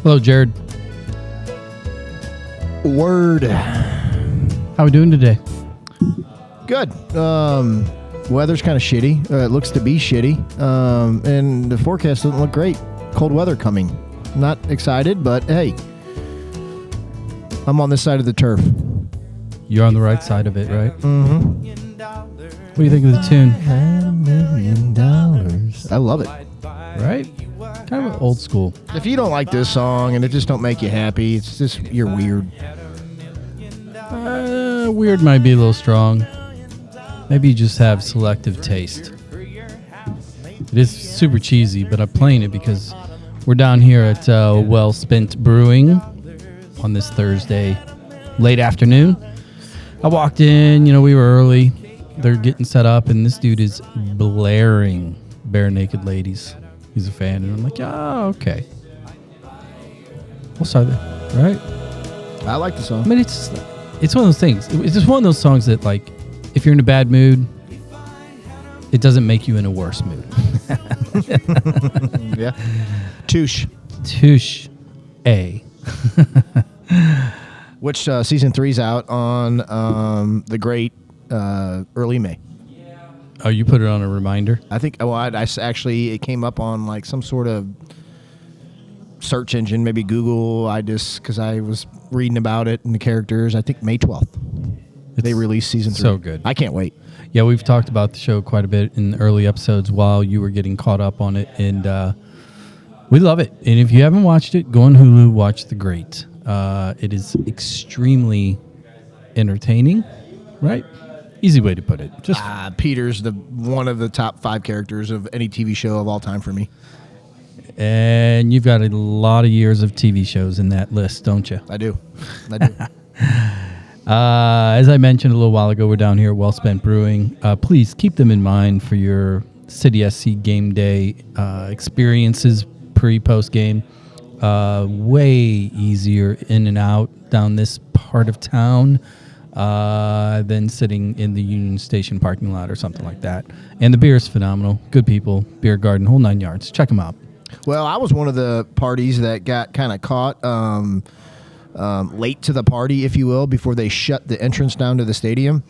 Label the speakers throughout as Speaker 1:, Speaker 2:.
Speaker 1: Hello, Jared.
Speaker 2: Word.
Speaker 1: How we doing today?
Speaker 2: Good. Weather's kind of shitty. It looks to be shitty. And the forecast doesn't look great. Cold weather coming. Not excited, but hey, I'm on this side of the turf.
Speaker 1: You're on the right side of it, right?
Speaker 2: Mm-hmm.
Speaker 1: What do you think of the tune?
Speaker 2: $1 million. I love it.
Speaker 1: Right? Kind of old school.
Speaker 2: If you don't like this song and it just don't make you happy, it's just you're weird.
Speaker 1: Weird might be a little strong. Maybe you just have selective taste. It is super cheesy, but I'm playing it because we're down here at Well Spent Brewing on this Thursday late afternoon. I walked in, we were early. They're getting set up, and this dude is blaring Bare Naked Ladies. He's a fan, and I'm like, oh, okay. We'll start there, right?
Speaker 2: I like the song.
Speaker 1: I mean, it's one of those things. It's just one of those songs that, like, if you're in a bad mood, it doesn't make you in a worse mood.
Speaker 2: Yeah. Touche.
Speaker 1: Touche. A.
Speaker 2: Which season 3's out on the great early May.
Speaker 1: Oh, you put it on a reminder?
Speaker 2: I think. Well, it came up on like some sort of search engine, maybe Google. Because I was reading about it and the characters. I think May 12th they released season 3.
Speaker 1: So good.
Speaker 2: I can't wait.
Speaker 1: Yeah, we've talked about the show quite a bit in the early episodes while you were getting caught up on it, and we love it. And if you haven't watched it, go on Hulu, watch The Great. It is extremely entertaining, right? Easy way to put it. Just
Speaker 2: Peter's one of the top 5 characters of any TV show of all time for me.
Speaker 1: And you've got a lot of years of TV shows in that list, don't you?
Speaker 2: I do.
Speaker 1: As I mentioned a little while ago, we're down here at Well Spent Brewing. Please keep them in mind for your City SC game day experiences pre-post game. Way easier in and out down this part of town than sitting in the Union Station parking lot or something like that. And the beer is phenomenal. Good people, beer garden, whole 9 yards. Check them out.
Speaker 2: Well, I was one of the parties that got kind of caught late to the party, if you will, before they shut the entrance down to the stadium.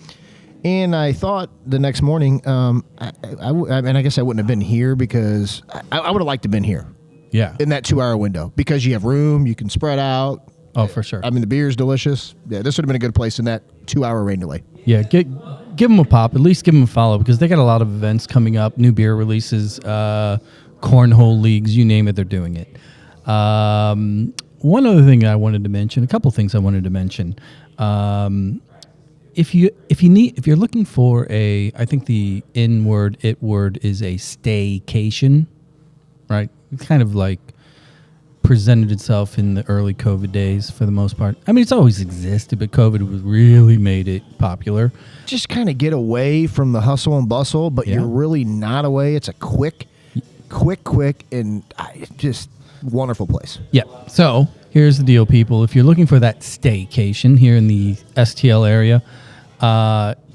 Speaker 2: And I thought the next morning, and I guess I wouldn't have been here because I would have liked to have been here.
Speaker 1: Yeah.
Speaker 2: In that 2-hour window because you have room, you can spread out.
Speaker 1: Oh, for sure.
Speaker 2: I mean, the beer is delicious. Yeah, this would have been a good place in that 2-hour rain delay.
Speaker 1: Yeah, give them a pop. At least give them a follow because they got a lot of events coming up, new beer releases, cornhole leagues, you name it, they're doing it. One other thing I wanted to mention, a couple things I wanted to mention. If you're looking for I think the it word is a staycation, right? It's kind of like presented itself in the early COVID days for the most part. I mean, it's always existed, but COVID really made it popular.
Speaker 2: Just kind of get away from the hustle and bustle, but you're really not away. It's a quick, and just wonderful place.
Speaker 1: Yeah. So here's the deal, people. If you're looking for that staycation here in the STL area,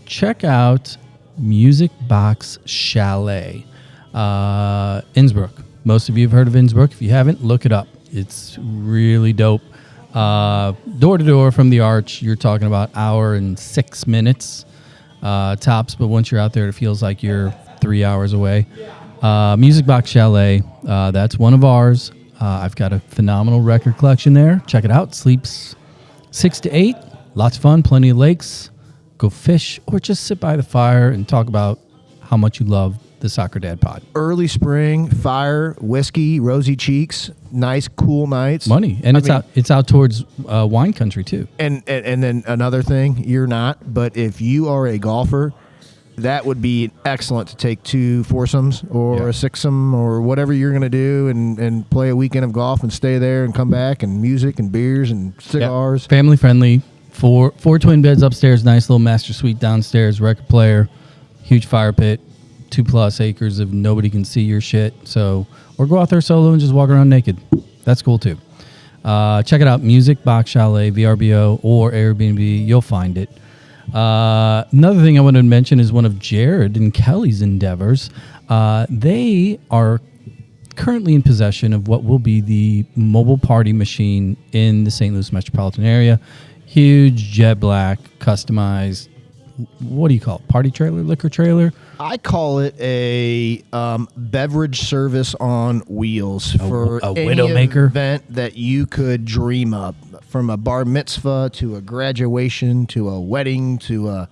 Speaker 1: check out Music Box Chalet, Innsbruck. Most of you have heard of Innsbruck. If you haven't, look it up. It's really dope. Door to door from the Arch, you're talking about hour and 6 minutes tops. But once you're out there, it feels like you're 3 hours away. Music Box Chalet, that's one of ours. I've got a phenomenal record collection there. Check it out. Sleeps 6 to 8. Lots of fun. Plenty of lakes. Go fish or just sit by the fire and talk about how much you love the Soccer Dad Pod.
Speaker 2: Early spring, fire, whiskey, rosy cheeks, nice, cool nights.
Speaker 1: Money. And it's out towards wine country, too.
Speaker 2: And then another thing, you're not, but if you are a golfer, that would be excellent to take 2 foursomes or a sixsome or whatever you're going to do and play a weekend of golf and stay there and come back and music and beers and cigars.
Speaker 1: Yep. Family friendly. Four twin beds upstairs, nice little master suite downstairs, record player, huge fire pit, 2+ acres of nobody can see your shit. So, or go out there solo and just walk around naked. That's cool too. Check it out, Music Box Chalet, VRBO, or Airbnb. You'll find it. Another thing I wanted to mention is one of Jared and Kelly's endeavors. They are currently in possession of what will be the mobile party machine in the St. Louis metropolitan area. Huge jet black, customized, what do you call it? Party trailer, liquor trailer?
Speaker 2: I call it a beverage service on wheels for
Speaker 1: a
Speaker 2: any
Speaker 1: Widowmaker
Speaker 2: event that you could dream up, from a bar mitzvah to a graduation to a wedding to a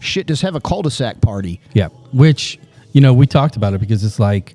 Speaker 2: just have a cul-de-sac party.
Speaker 1: Yeah, which, we talked about it because it's like,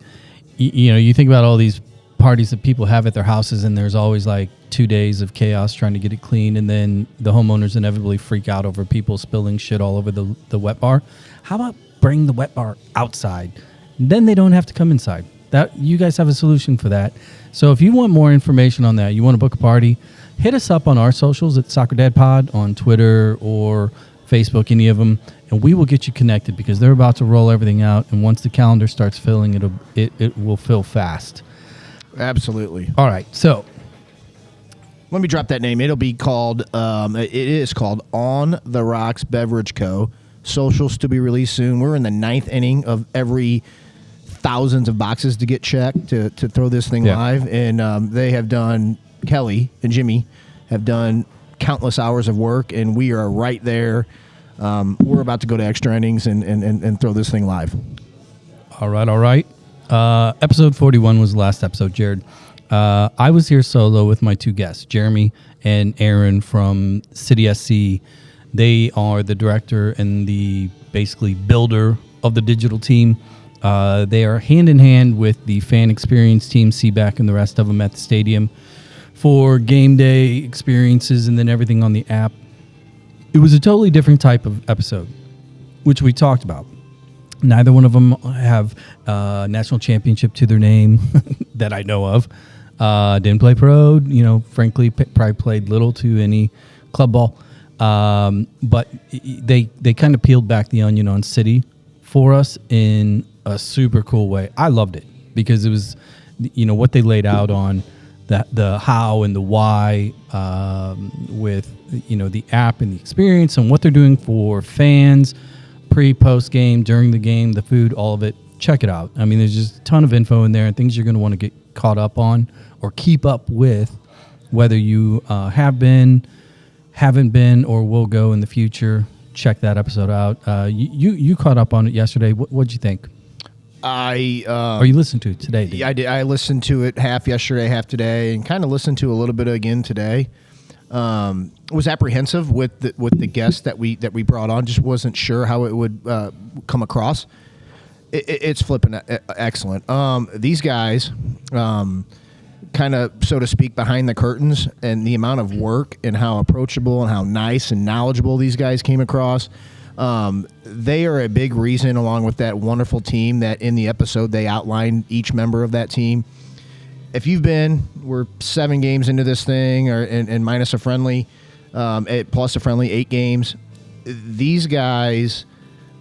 Speaker 1: you think about all these parties that people have at their houses, and there's always like 2 days of chaos trying to get it clean, and then the homeowners inevitably freak out over people spilling shit all over the wet bar. How about bring the wet bar outside? Then they don't have to come inside. That you guys have a solution for that. So if you want more information on that, you want to book a party, hit us up on our socials at Soccer Dad Pod on Twitter or Facebook, any of them, and we will get you connected because they're about to roll everything out. And once the calendar starts filling, it will fill fast.
Speaker 2: Absolutely.
Speaker 1: All right, so
Speaker 2: let me drop that name. It'll be called. It is called On the Rocks Beverage Co. Socials to be released soon. We're in the 9th inning of every thousands of boxes to get checked to throw this thing live, and they have done. Kelly and Jimmy have done countless hours of work, and we are right there. We're about to go to extra innings and throw this thing live.
Speaker 1: All right. Episode 41 was the last episode, Jared. I was here solo with my two guests, Jeremy and Aaron from City SC. They are the director and the basically builder of the digital team. They are hand in hand with the fan experience team, CBAC, and the rest of them at the stadium for game day experiences and then everything on the app. It was a totally different type of episode, which we talked about. Neither one of them have a national championship to their name that I know of. Didn't play pro, frankly, probably played little to any club ball. But they kind of peeled back the onion on City for us in a super cool way. I loved it because it was, what they laid out on the how and the why with, the app and the experience and what they're doing for fans, pre, post game, during the game, the food, all of it. Check it out. I mean, there's just a ton of info in there and things you're going to want to get caught up on or keep up with, whether you have been, haven't been, or will go in the future. Check that episode out. You caught up on it yesterday. What'd you think? Or you listened to it today?
Speaker 2: Yeah, I did. I listened to it half yesterday, half today, and kind of listened to a little bit again today. Was apprehensive with the guest that we brought on. Just wasn't sure how it would come across. It's flipping excellent. These guys, kind of, so to speak, behind the curtains, and the amount of work and how approachable and how nice and knowledgeable these guys came across. They are a big reason, along with that wonderful team that in the episode they outlined each member of that team. If you've been, we're 7 games into this thing, and minus a friendly, plus a friendly, 8 games. These guys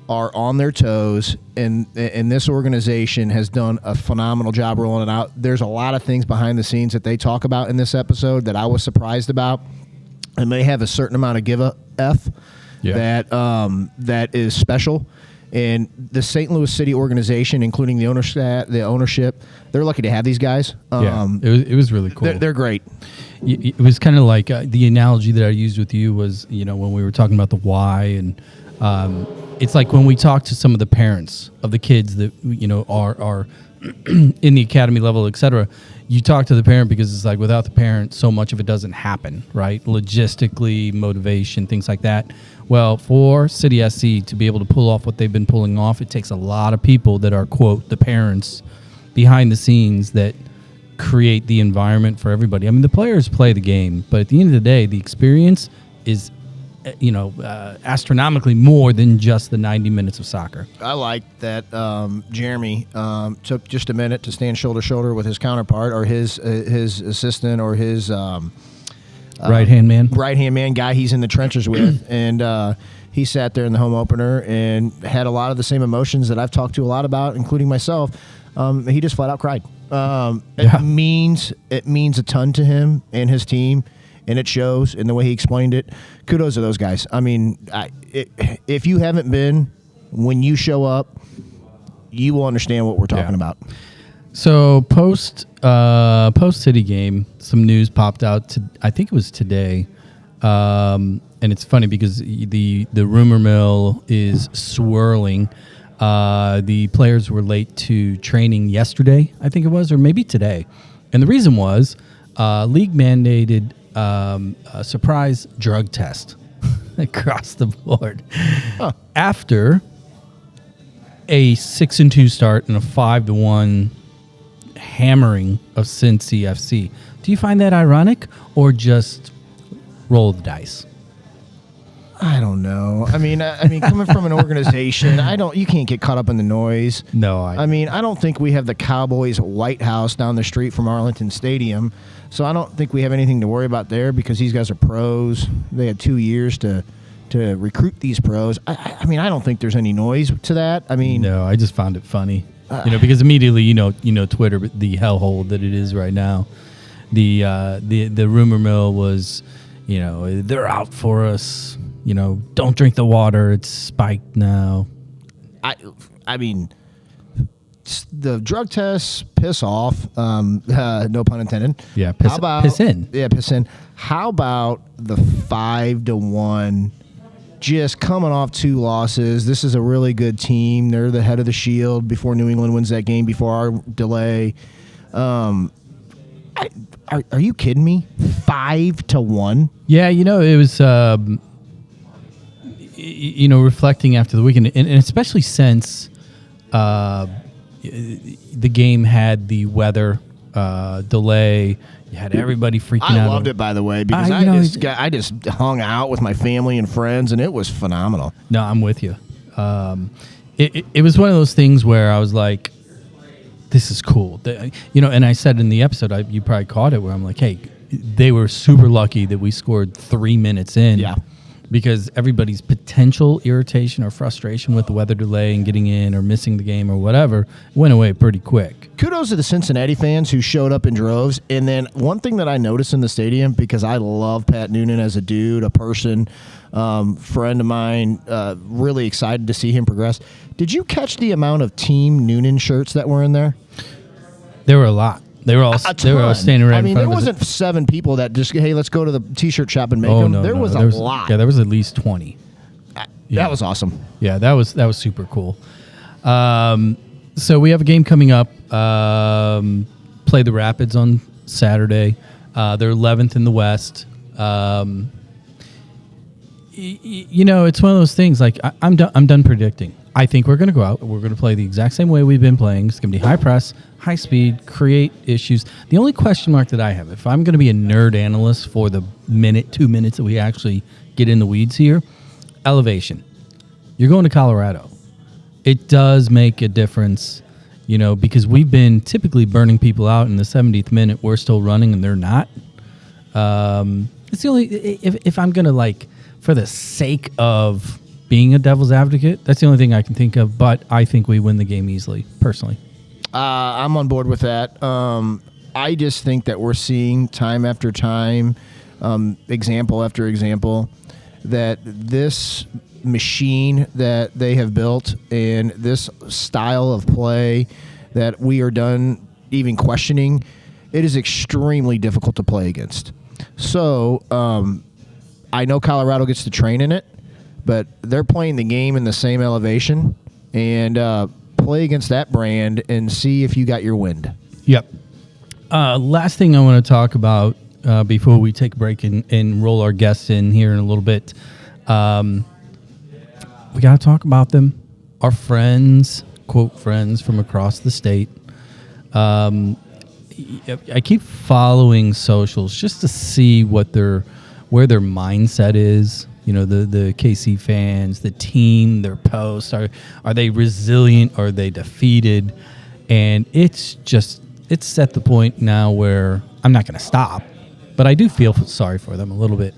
Speaker 2: are on their toes, and this organization has done a phenomenal job rolling it out. There's a lot of things behind the scenes that they talk about in this episode that I was surprised about, and they have a certain amount of give a F that is special. And the St. Louis City organization, including the ownership, they're lucky to have these guys.
Speaker 1: It was really cool.
Speaker 2: They're great.
Speaker 1: It was kind of like the analogy that I used with you was, when we were talking about the why, and it's like when we talk to some of the parents of the kids that are in the academy level, et cetera. You talk to the parent because it's like without the parent, so much of it doesn't happen, right? Logistically, motivation, things like that. Well, for City SC to be able to pull off what they've been pulling off, it takes a lot of people that are, quote, the parents behind the scenes that create the environment for everybody. I mean, the players play the game, but at the end of the day, the experience is, astronomically more than just the 90 minutes of soccer.
Speaker 2: I like that Jeremy took just a minute to stand shoulder to shoulder with his counterpart or his assistant or his
Speaker 1: right-hand
Speaker 2: man guy he's in the trenches with. And he sat there in the home opener and had a lot of the same emotions that I've talked to a lot about, including myself. He just flat out cried. It means a ton to him and his team, and it shows in the way he explained it. Kudos to those guys. I mean, if you haven't been, when you show up, you will understand what we're talking about.
Speaker 1: So post City game, some news popped out. I think it was today, and it's funny because the rumor mill is swirling. The players were late to training yesterday, I think it was, or maybe today, and the reason was league mandated a surprise drug test across the board after a 6-2 start and a 5-1 hammering of Cincy FC. Do you find that ironic or just roll the dice?
Speaker 2: I don't know. I mean, coming from an organization, you can't get caught up in the noise.
Speaker 1: No,
Speaker 2: I mean, I don't think we have the Cowboys White House down the street from Arlington Stadium, so I don't think we have anything to worry about there because these guys are pros. They had 2 years to recruit these pros. I mean, I don't think there's any noise to that. I mean,
Speaker 1: no, I just found it funny, because immediately, Twitter, the hellhole that it is right now. The rumor mill was, they're out for us. Don't drink the water. It's spiked now.
Speaker 2: I mean, the drug tests piss off. No pun intended.
Speaker 1: Yeah, piss in.
Speaker 2: Yeah, piss in. How about the 5-1? Just coming off 2 losses. This is a really good team. They're the head of the Shield before New England wins that game before our delay. Are you kidding me? 5-1.
Speaker 1: Yeah, it was. Reflecting after the weekend, and especially since the game had the weather delay. You had everybody freaking out.
Speaker 2: I loved it, by the way, because I just hung out with my family and friends, and it was phenomenal.
Speaker 1: No, I'm with you. It was one of those things where I was like, this is cool. And I said in the episode, you probably caught it, where I'm like, hey, they were super lucky that we scored 3 minutes in.
Speaker 2: Yeah.
Speaker 1: Because everybody's potential irritation or frustration with the weather delay and getting in or missing the game or whatever went away pretty quick.
Speaker 2: Kudos to the Cincinnati fans who showed up in droves. And then one thing that I noticed in the stadium, because I love Pat Noonan as a dude, a person, friend of mine, really excited to see him progress. Did you catch the amount of Team Noonan shirts that were in there?
Speaker 1: There were a lot. They were all standing right in front of us.
Speaker 2: I mean, there wasn't 7 people that just, hey, let's go to the T-shirt shop and make them.
Speaker 1: No,
Speaker 2: there was a lot.
Speaker 1: Yeah, there was at least 20.
Speaker 2: That was awesome.
Speaker 1: Yeah, that was super cool. So we have a game coming up. Play the Rapids on Saturday. They're 11th in the West. It's one of those things. Like I'm done predicting. I think we're going to go out. We're going to play the exact same way we've been playing. It's going to be high press, high speed, create issues. The only question mark that I have, if I'm going to be a nerd analyst for the 2 minutes that we actually get in the weeds here, elevation. You're going to Colorado. It does make a difference, because we've been typically burning people out in the 70th minute. We're still running and they're not. It's the only, if I'm going to for the sake of being a devil's advocate, that's the only thing I can think of, but I think we win the game easily, personally.
Speaker 2: I'm on board with that. I just think that we're seeing time after time, example after example, that this machine that they have built and this style of play that we are done even questioning, it is extremely difficult to play against. So I know Colorado gets to train in it, but they're playing the game in the same elevation, and play against that brand and see if you got your wind.
Speaker 1: Yep. Last thing I want to talk about before we take a break and roll our guests in here in a little bit. We got to talk about them. Our friends, quote, friends from across the state. I keep following socials just to see where their mindset is. The KC fans, the team, their posts. Are they resilient? Are they defeated? And it's at the point now where I'm not going to stop, but I do feel sorry for them a little bit.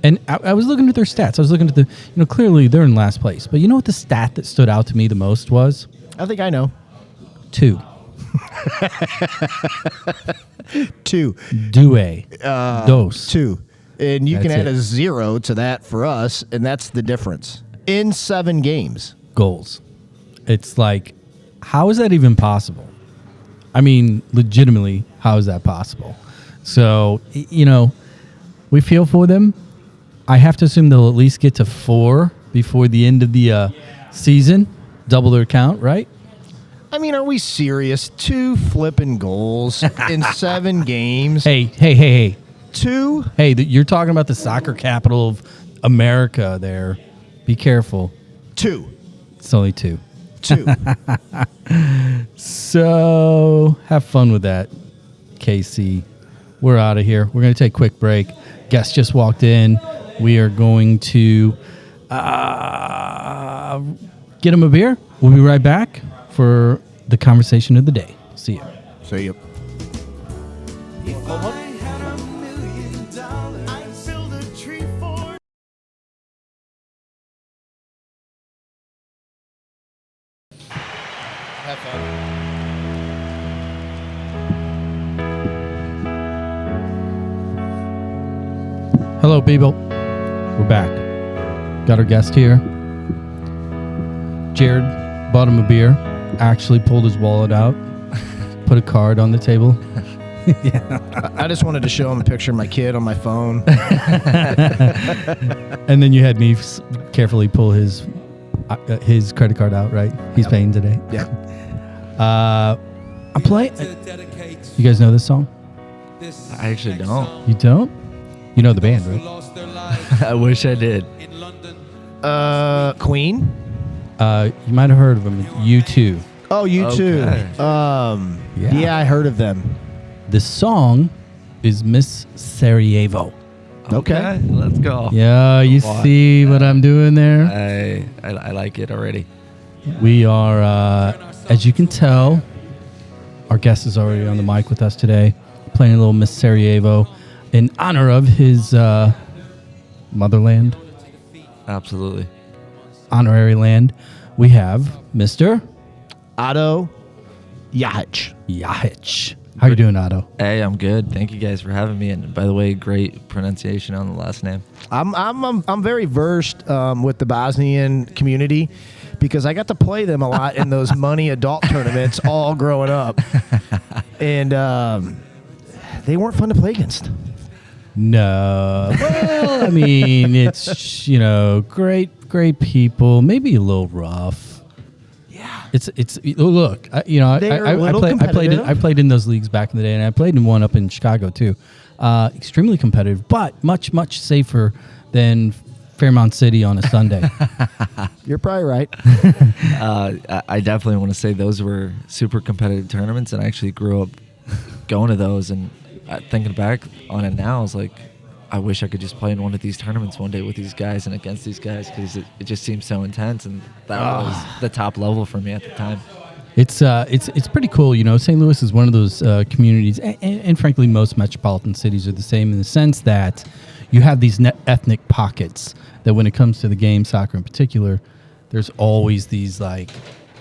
Speaker 1: And I was looking at their stats. I was looking at clearly they're in last place. But you know what the stat that stood out to me the most was?
Speaker 2: I think I know.
Speaker 1: 2.
Speaker 2: 2.
Speaker 1: Due. Dos.
Speaker 2: 2. And you
Speaker 1: That's
Speaker 2: can add
Speaker 1: it.
Speaker 2: a 0 to that for us, and that's the difference. In 7 games.
Speaker 1: Goals. It's like, how is that even possible? I mean, legitimately, how is that possible? So, we feel for them. I have to assume they'll at least get to 4 before the end of the season. Double their count, right?
Speaker 2: I mean, are we serious? 2 flipping goals in 7 games.
Speaker 1: Hey.
Speaker 2: 2?
Speaker 1: Hey, you're talking about the soccer capital of America there. Be careful.
Speaker 2: 2.
Speaker 1: It's only 2.
Speaker 2: 2.
Speaker 1: So have fun with that, KC. We're out of here. We're going to take a quick break. Guest just walked in. We are going to get him a beer. We'll be right back for the conversation of the day. See you.
Speaker 2: See you. Have fun.
Speaker 1: Hello, people. We're back. Got our guest here. Jared bought him a beer, actually pulled his wallet out, put a card on the table.
Speaker 2: I just wanted to show him a picture of my kid on my phone.
Speaker 1: And then you had me carefully pull his credit card out, right? He's paying today.
Speaker 2: Yeah.
Speaker 1: I'm playing. You guys know this song?
Speaker 3: I actually don't.
Speaker 1: You don't? You know the band, right?
Speaker 3: I wish I did.
Speaker 2: Queen?
Speaker 1: You might have heard of them. U2.
Speaker 2: Oh, U2.
Speaker 3: Okay.
Speaker 2: Yeah, I heard of them.
Speaker 1: The song is Miss Sarajevo.
Speaker 2: Okay.
Speaker 3: Let's go.
Speaker 1: Yeah, you see what I'm doing there?
Speaker 3: I like it already.
Speaker 1: We are, as you can tell, our guest is already on the mic with us today, playing a little Miss Sarajevo in honor of his motherland,
Speaker 3: Absolutely.
Speaker 1: honorary land. We have Mr.
Speaker 2: Otto Jahic.
Speaker 1: Jahic. How you doing, Otto?
Speaker 3: Hey, I'm good. Thank you guys for having me. And by the way, great pronunciation on the last name.
Speaker 2: I'm very versed with the Bosnian community because I got to play them a lot in those money adult tournaments all growing up, and they weren't fun to play against.
Speaker 1: No. Well, I mean, it's, great people, maybe a little rough.
Speaker 2: Yeah.
Speaker 1: It's look, I played in those leagues back in the day, and I played in one up in Chicago too. Extremely competitive, but much safer than Fairmount City on a Sunday.
Speaker 2: You're probably right.
Speaker 3: I definitely want to say those were super competitive tournaments, and I actually grew up going to those. And thinking back on it now, I was like, I wish I could just play in one of these tournaments one day with these guys and against these guys, because it just seems so intense, and that was the top level for me at the time.
Speaker 1: It's pretty cool. St. Louis is one of those communities, and frankly, most metropolitan cities are the same in the sense that you have these ethnic pockets that when it comes to the game, soccer in particular, there's always these like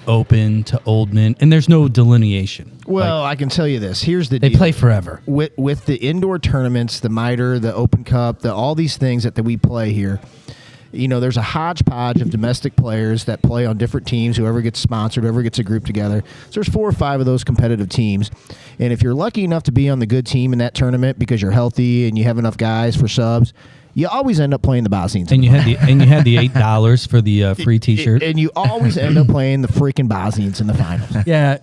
Speaker 1: open to old men, and there's no delineation.
Speaker 2: Well, I can tell you this. Here's the
Speaker 1: They
Speaker 2: deal.
Speaker 1: play forever.
Speaker 2: With the indoor tournaments, the Mitre, the Open Cup, all these things that we play here. There's a hodgepodge of domestic players that play on different teams, whoever gets sponsored, whoever gets a group together. So there's 4 or 5 of those competitive teams. And if you're lucky enough to be on the good team in that tournament because you're healthy and you have enough guys for subs, you always end up playing the Bosnians.
Speaker 1: And you had the $8 for the free T-shirt.
Speaker 2: And you always end up playing the freaking Bosnians in the finals.
Speaker 1: Yeah,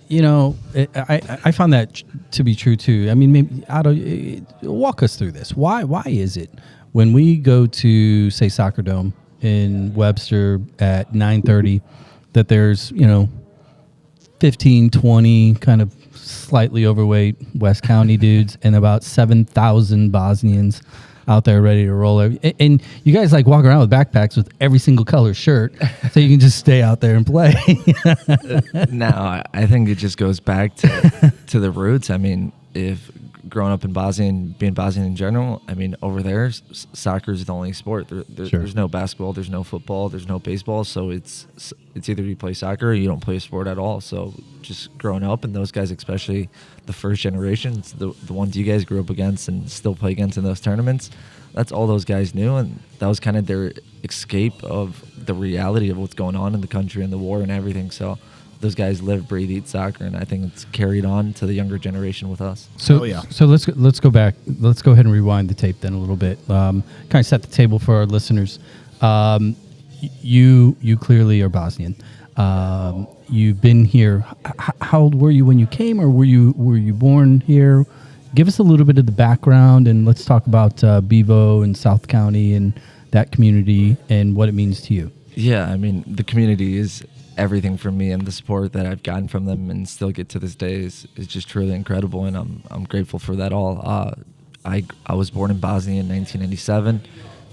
Speaker 1: I found that to be true too. I mean, maybe Otto, walk us through this. Why is it when we go to, say, Soccer Dome in Webster at 9:30 that there's 15, 20 kind of slightly overweight West County dudes and about 7,000 Bosnians out there ready to roll. And you guys like walk around with backpacks with every single color shirt so you can just stay out there and play.
Speaker 3: No, I think it just goes back to the roots. I mean, if growing up in Bosnia and being Bosnian in general, I mean, over there, soccer is the only sport.
Speaker 1: Sure.
Speaker 3: There's no basketball, there's no football, there's no baseball. So it's either you play soccer or you don't play a sport at all. So just growing up, and those guys, especially the first generations, the ones you guys grew up against and still play against in those tournaments, that's all those guys knew. And that was kind of their escape of the reality of what's going on in the country and the war and everything. So those guys live, breathe, eat soccer, and I think it's carried on to the younger generation with us.
Speaker 1: So,
Speaker 2: Oh, yeah.
Speaker 1: so let's go back. Let's go ahead and rewind the tape then a little bit. Kind of set the table for our listeners. You clearly are Bosnian. You've been here. How old were you when you came, or were you born here? Give us a little bit of the background, and let's talk about Bevo and South County and that community and what it means to you.
Speaker 3: Yeah, I mean, the community is everything for me, and the support that I've gotten from them and still get to this day is just truly incredible, and I'm grateful for that all. I was born in Bosnia in 1997.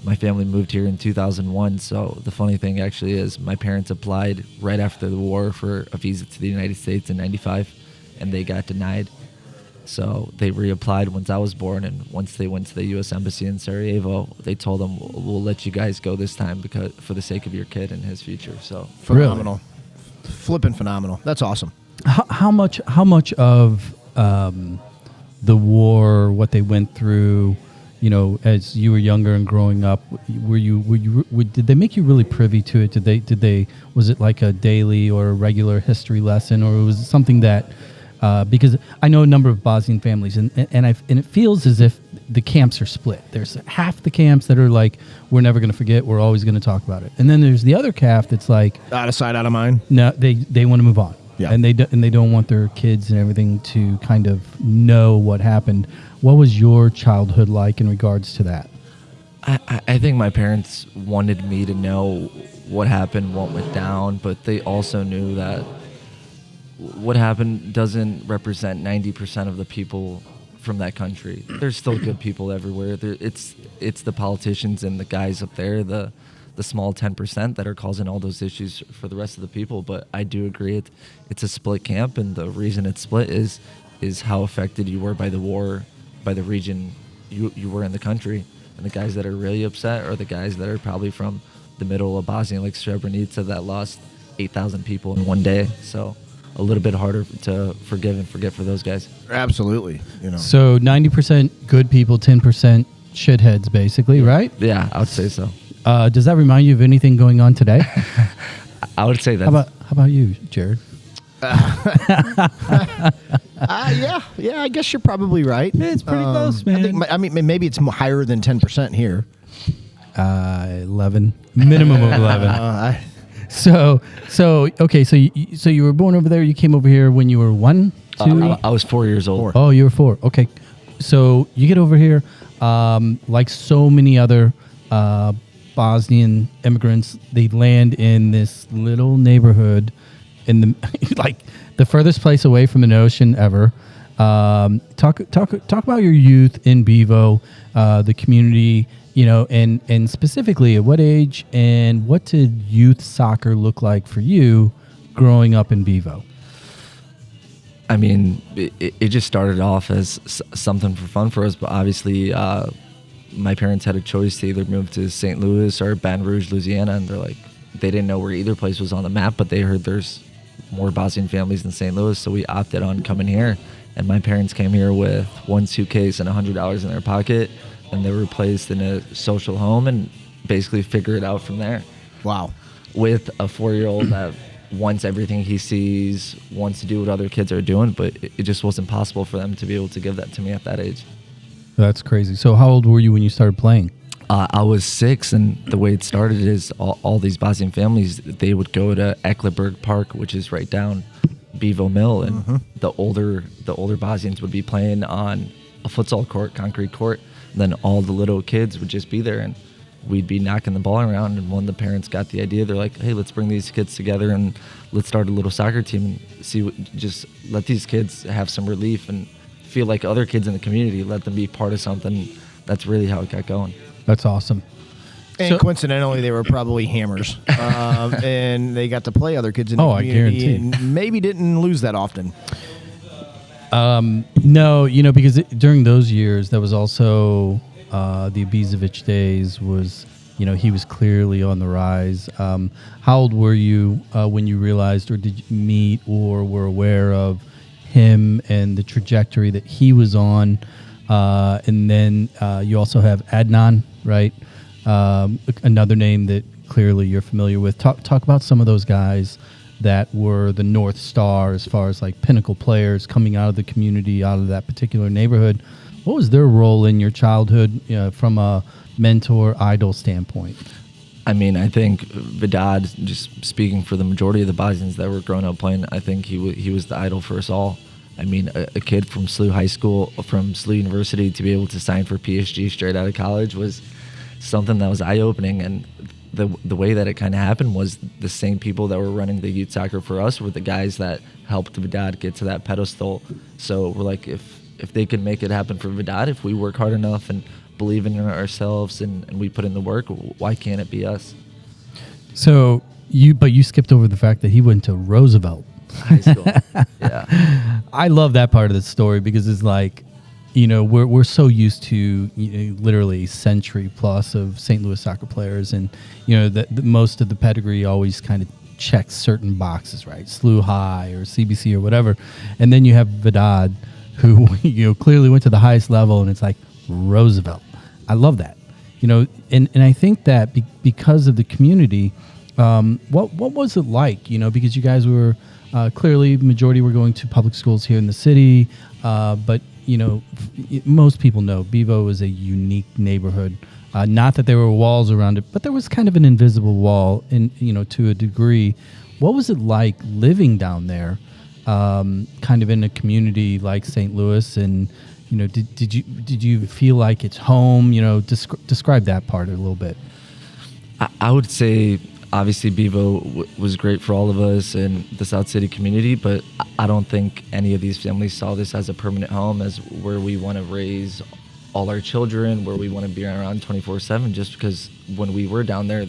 Speaker 3: My family moved here in 2001, so the funny thing actually is my parents applied right after the war for a visa to the United States in 95, and they got denied. So they reapplied once I was born, and once they went to the U.S. Embassy in Sarajevo, they told them, we'll let you guys go this time because for the sake of your kid and his future. So
Speaker 2: Phenomenal. Flipping phenomenal. That's awesome.
Speaker 1: How much of the war, what they went through, as you were younger and growing up, did they make you really privy to it? Did they was it like a daily or a regular history lesson, or was it something that because I know a number of Bosnian families, and it feels as if the camps are split. There's half the camps that are like, we're never going to forget, we're always going to talk about it, and then there's the other half that's like,
Speaker 2: Out of sight, out of mind.
Speaker 1: no, they want to move on,
Speaker 2: Yeah.
Speaker 1: and they don't want their kids and everything to kind of know what happened. What was your childhood like in regards to that?
Speaker 3: I think my parents wanted me to know what happened, what went down, but they also knew that what happened doesn't represent 90% of the people from that country. There's still good people everywhere. It's the politicians and the guys up there, the small 10% that are causing all those issues for the rest of the people. But I do agree it's a split camp, and the reason it's split is how affected you were by the war, by the region you were in the country. And the guys that are really upset are the guys that are probably from the middle of Bosnia, like Srebrenica, that lost 8,000 people in one day. So a little bit harder to forgive and forget for those guys.
Speaker 2: Absolutely.
Speaker 1: So 90% good people, 10% shitheads, basically, right?
Speaker 3: Yeah, I would say so.
Speaker 1: Does that remind you of anything going on today?
Speaker 3: I would say that.
Speaker 1: How about you, Jared?
Speaker 2: Yeah, I guess you're probably right.
Speaker 1: It's pretty close, man.
Speaker 2: I mean, maybe it's higher than 10% here.
Speaker 1: 11, minimum of 11. So you were born over there. You came over here when you were 1, 2.
Speaker 3: I was 4 years old.
Speaker 1: Oh, you were 4. Okay, so you get over here, like so many other Bosnian immigrants. They land in this little neighborhood in the like the furthest place away from an ocean ever. Talk about your youth in Bevo, the community, and specifically at what age and what did youth soccer look like for you growing up in Bevo?
Speaker 3: I mean, it just started off as something for fun for us, but obviously my parents had a choice to either move to St. Louis or Baton Rouge, Louisiana, and they didn't know where either place was on the map, but they heard there's more Bosnian families in St. Louis, so we opted on coming here. And my parents came here with one suitcase and $100 in their pocket, and they were placed in a social home and basically figure it out from there.
Speaker 2: Wow.
Speaker 3: With a 4-year-old that wants everything he sees, wants to do what other kids are doing, but it just wasn't possible for them to be able to give that to me at that age.
Speaker 1: That's crazy. So how old were you when you started playing?
Speaker 3: I was 6, and the way it started is all these Bosnian families, they would go to Eckleburg Park, which is right down Bevo Mill, and the older Bosnians would be playing on a futsal court, concrete court, and then all the little kids would just be there, and we'd be knocking the ball around. And when the parents got the idea, they're like, hey, let's bring these kids together and let's start a little soccer team and just let these kids have some relief and feel like other kids in the community, let them be part of something. That's really how it got going.
Speaker 1: That's awesome.
Speaker 2: And coincidentally, they were probably hammers, and they got to play other kids in the community.
Speaker 1: I guarantee.
Speaker 2: And maybe didn't lose that often.
Speaker 1: No, because during those years, there was also the Ibizovic days was, he was clearly on the rise. How old were you when you realized, or did you meet or were aware of him and the trajectory that he was on? And then you also have Adnan, right? Another name that clearly you're familiar with. Talk about some of those guys that were the North Star as far as like pinnacle players coming out of the community, out of that particular neighborhood. What was their role in your childhood from a mentor idol standpoint?
Speaker 3: I mean, I think Vidad, just speaking for the majority of the Bosnians that were growing up playing, I think he was the idol for us all. I mean, a kid from SLU High School, from SLU University, to be able to sign for PSG straight out of college was something that was eye-opening. And the way that it kind of happened was the same people that were running the youth soccer for us were the guys that helped Vidad get to that pedestal. So we're like, if they can make it happen for Vidad, if we work hard enough and believe in ourselves and we put in the work, why can't it be us?
Speaker 1: So you skipped over the fact that he went to Roosevelt
Speaker 3: High school. Yeah.
Speaker 1: I love that part of the story because it's like, we're so used to literally a century plus of St. Louis soccer players, and the most of the pedigree always kind of checks certain boxes, right? SLU High or CBC or whatever, and then you have Vidad, who clearly went to the highest level, and it's like Roosevelt. I love that, and I think that because of the community, what was it like? Because you guys were clearly majority were going to public schools here in the city, but most people know Bevo is a unique neighborhood. Not that there were walls around it, but there was kind of an invisible wall, to a degree. What was it like living down there, kind of in a community like St. Louis? And did you feel like it's home? Describe that part a little bit.
Speaker 3: I would say, obviously, Bevo was great for all of us in the South City community, but I don't think any of these families saw this as a permanent home, as where we want to raise all our children, where we want to be around 24/7. Just because when we were down there,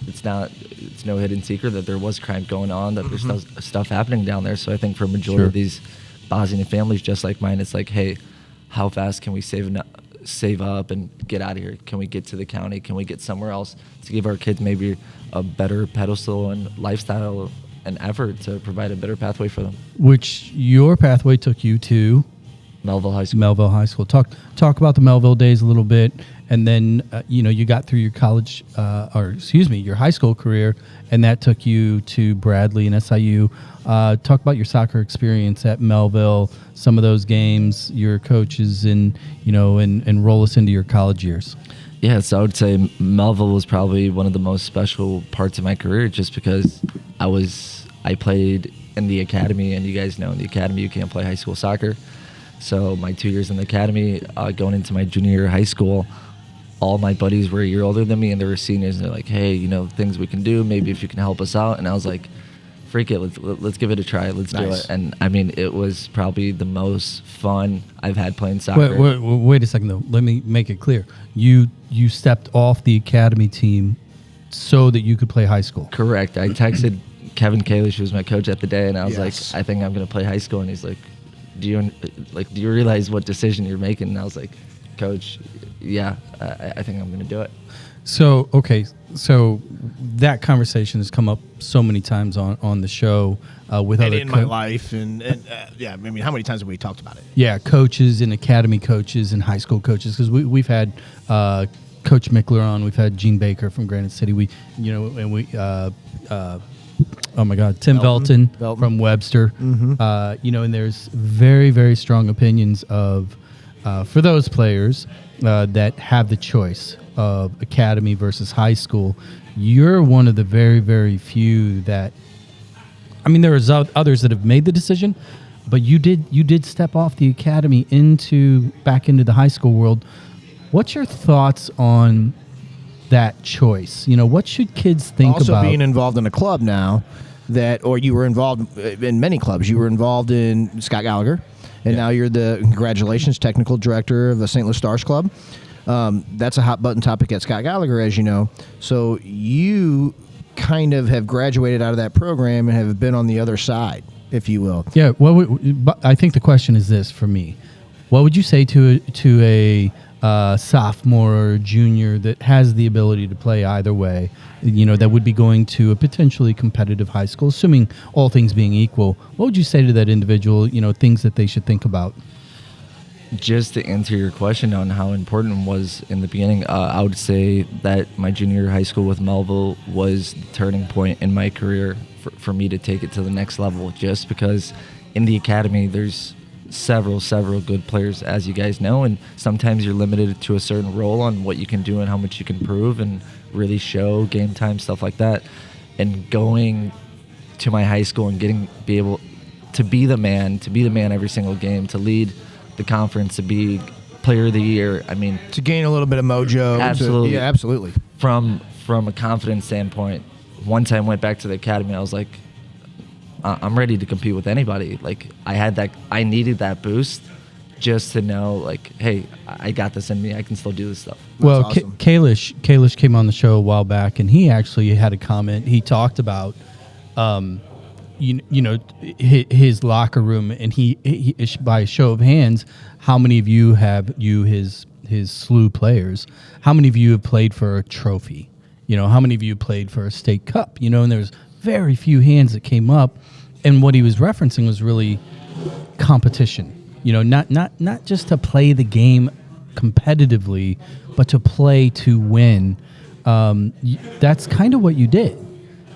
Speaker 3: it's no hidden secret that there was crime going on, that there's stuff happening down there. So I think for a majority of these Bosnian families, just like mine, it's like, hey, how fast can we save up and get out of here? Can we get to the county? Can we get somewhere else to give our kids maybe a better pedestal and lifestyle and effort to provide a better pathway for them?
Speaker 1: Which your pathway took you to
Speaker 3: Melville High School.
Speaker 1: Melville High School. Talk about the Melville days a little bit, and then you got through your college, your high school career, and that took you to Bradley and SIU. Talk about your soccer experience at Melville, some of those games, your coaches, and roll us into your college years.
Speaker 3: Yeah, so I would say Melville was probably one of the most special parts of my career, just because I played in the academy, and you guys know in the academy you can't play high school soccer. So my 2 years in the academy, going into my junior year of high school, all my buddies were a year older than me, and they were seniors, and they're like, hey, things we can do, maybe if you can help us out. And I was like, freak it, let's give it a try, let's do it. And I mean, it was probably the most fun I've had playing soccer.
Speaker 1: Wait a second though, let me make it clear. You stepped off the academy team so that you could play high school.
Speaker 3: Correct. I texted Kevin Kalish, who was my coach at the day, and I was like, I think I'm going to play high school. And he's like, do you realize what decision you're making? And I was like, Coach, yeah, I think I'm going to do it.
Speaker 1: So, okay, so that conversation has come up so many times on the show with
Speaker 2: and
Speaker 1: other
Speaker 2: in my life, and yeah, I mean, how many times have we talked about it?
Speaker 1: Yeah, coaches and academy coaches and high school coaches, because we've had Coach Mickler on, we've had Gene Baker from Granite City, oh my God, Tim Velton from Webster, and there's very, very strong opinions of for those players that have the choice of academy versus high school. You're one of the very, very few that, I mean, there is others that have made the decision, but you did step off the academy back into the high school world. What's your thoughts on that choice? What should kids think about?
Speaker 2: Also being involved in a club now, or you were involved in many clubs. You were involved in Scott Gallagher, and now you're the, congratulations, technical director of the St. Louis Stars Club. That's a hot button topic at Scott Gallagher, as you know. So you kind of have graduated out of that program and have been on the other side, if you will.
Speaker 1: Yeah. Well, I think the question is this for me: what would you say to a sophomore or junior that has the ability to play either way, that would be going to a potentially competitive high school, assuming all things being equal? What would you say to that individual, things that they should think about?
Speaker 3: Just to answer your question on how important it was in the beginning, I would say that my junior year of high school with Melville was the turning point in my career for me to take it to the next level, just because in the academy there's several good players, as you guys know, and sometimes you're limited to a certain role on what you can do and how much you can prove and really show game time, stuff like that. And going to my high school and be able to be the man every single game, to lead the conference, to be player of the year. I mean,
Speaker 2: to gain a little bit of mojo.
Speaker 3: Absolutely.
Speaker 2: Yeah, absolutely.
Speaker 3: From a confidence standpoint, once I went back to the academy, I was like, I'm ready to compete with anybody. Like, I needed that boost just to know, like, hey, I got this in me. I can still do this stuff.
Speaker 1: Well,
Speaker 2: awesome.
Speaker 1: Kalish came on the show a while back, and he actually had a comment. He talked about, his locker room, and he by a show of hands, how many of you his SLU players, how many of you have played for a trophy? How many of you played for a state cup? And there's very few hands that came up, and what he was referencing was really competition. Not just to play the game competitively, but to play to win. That's kind of what you did.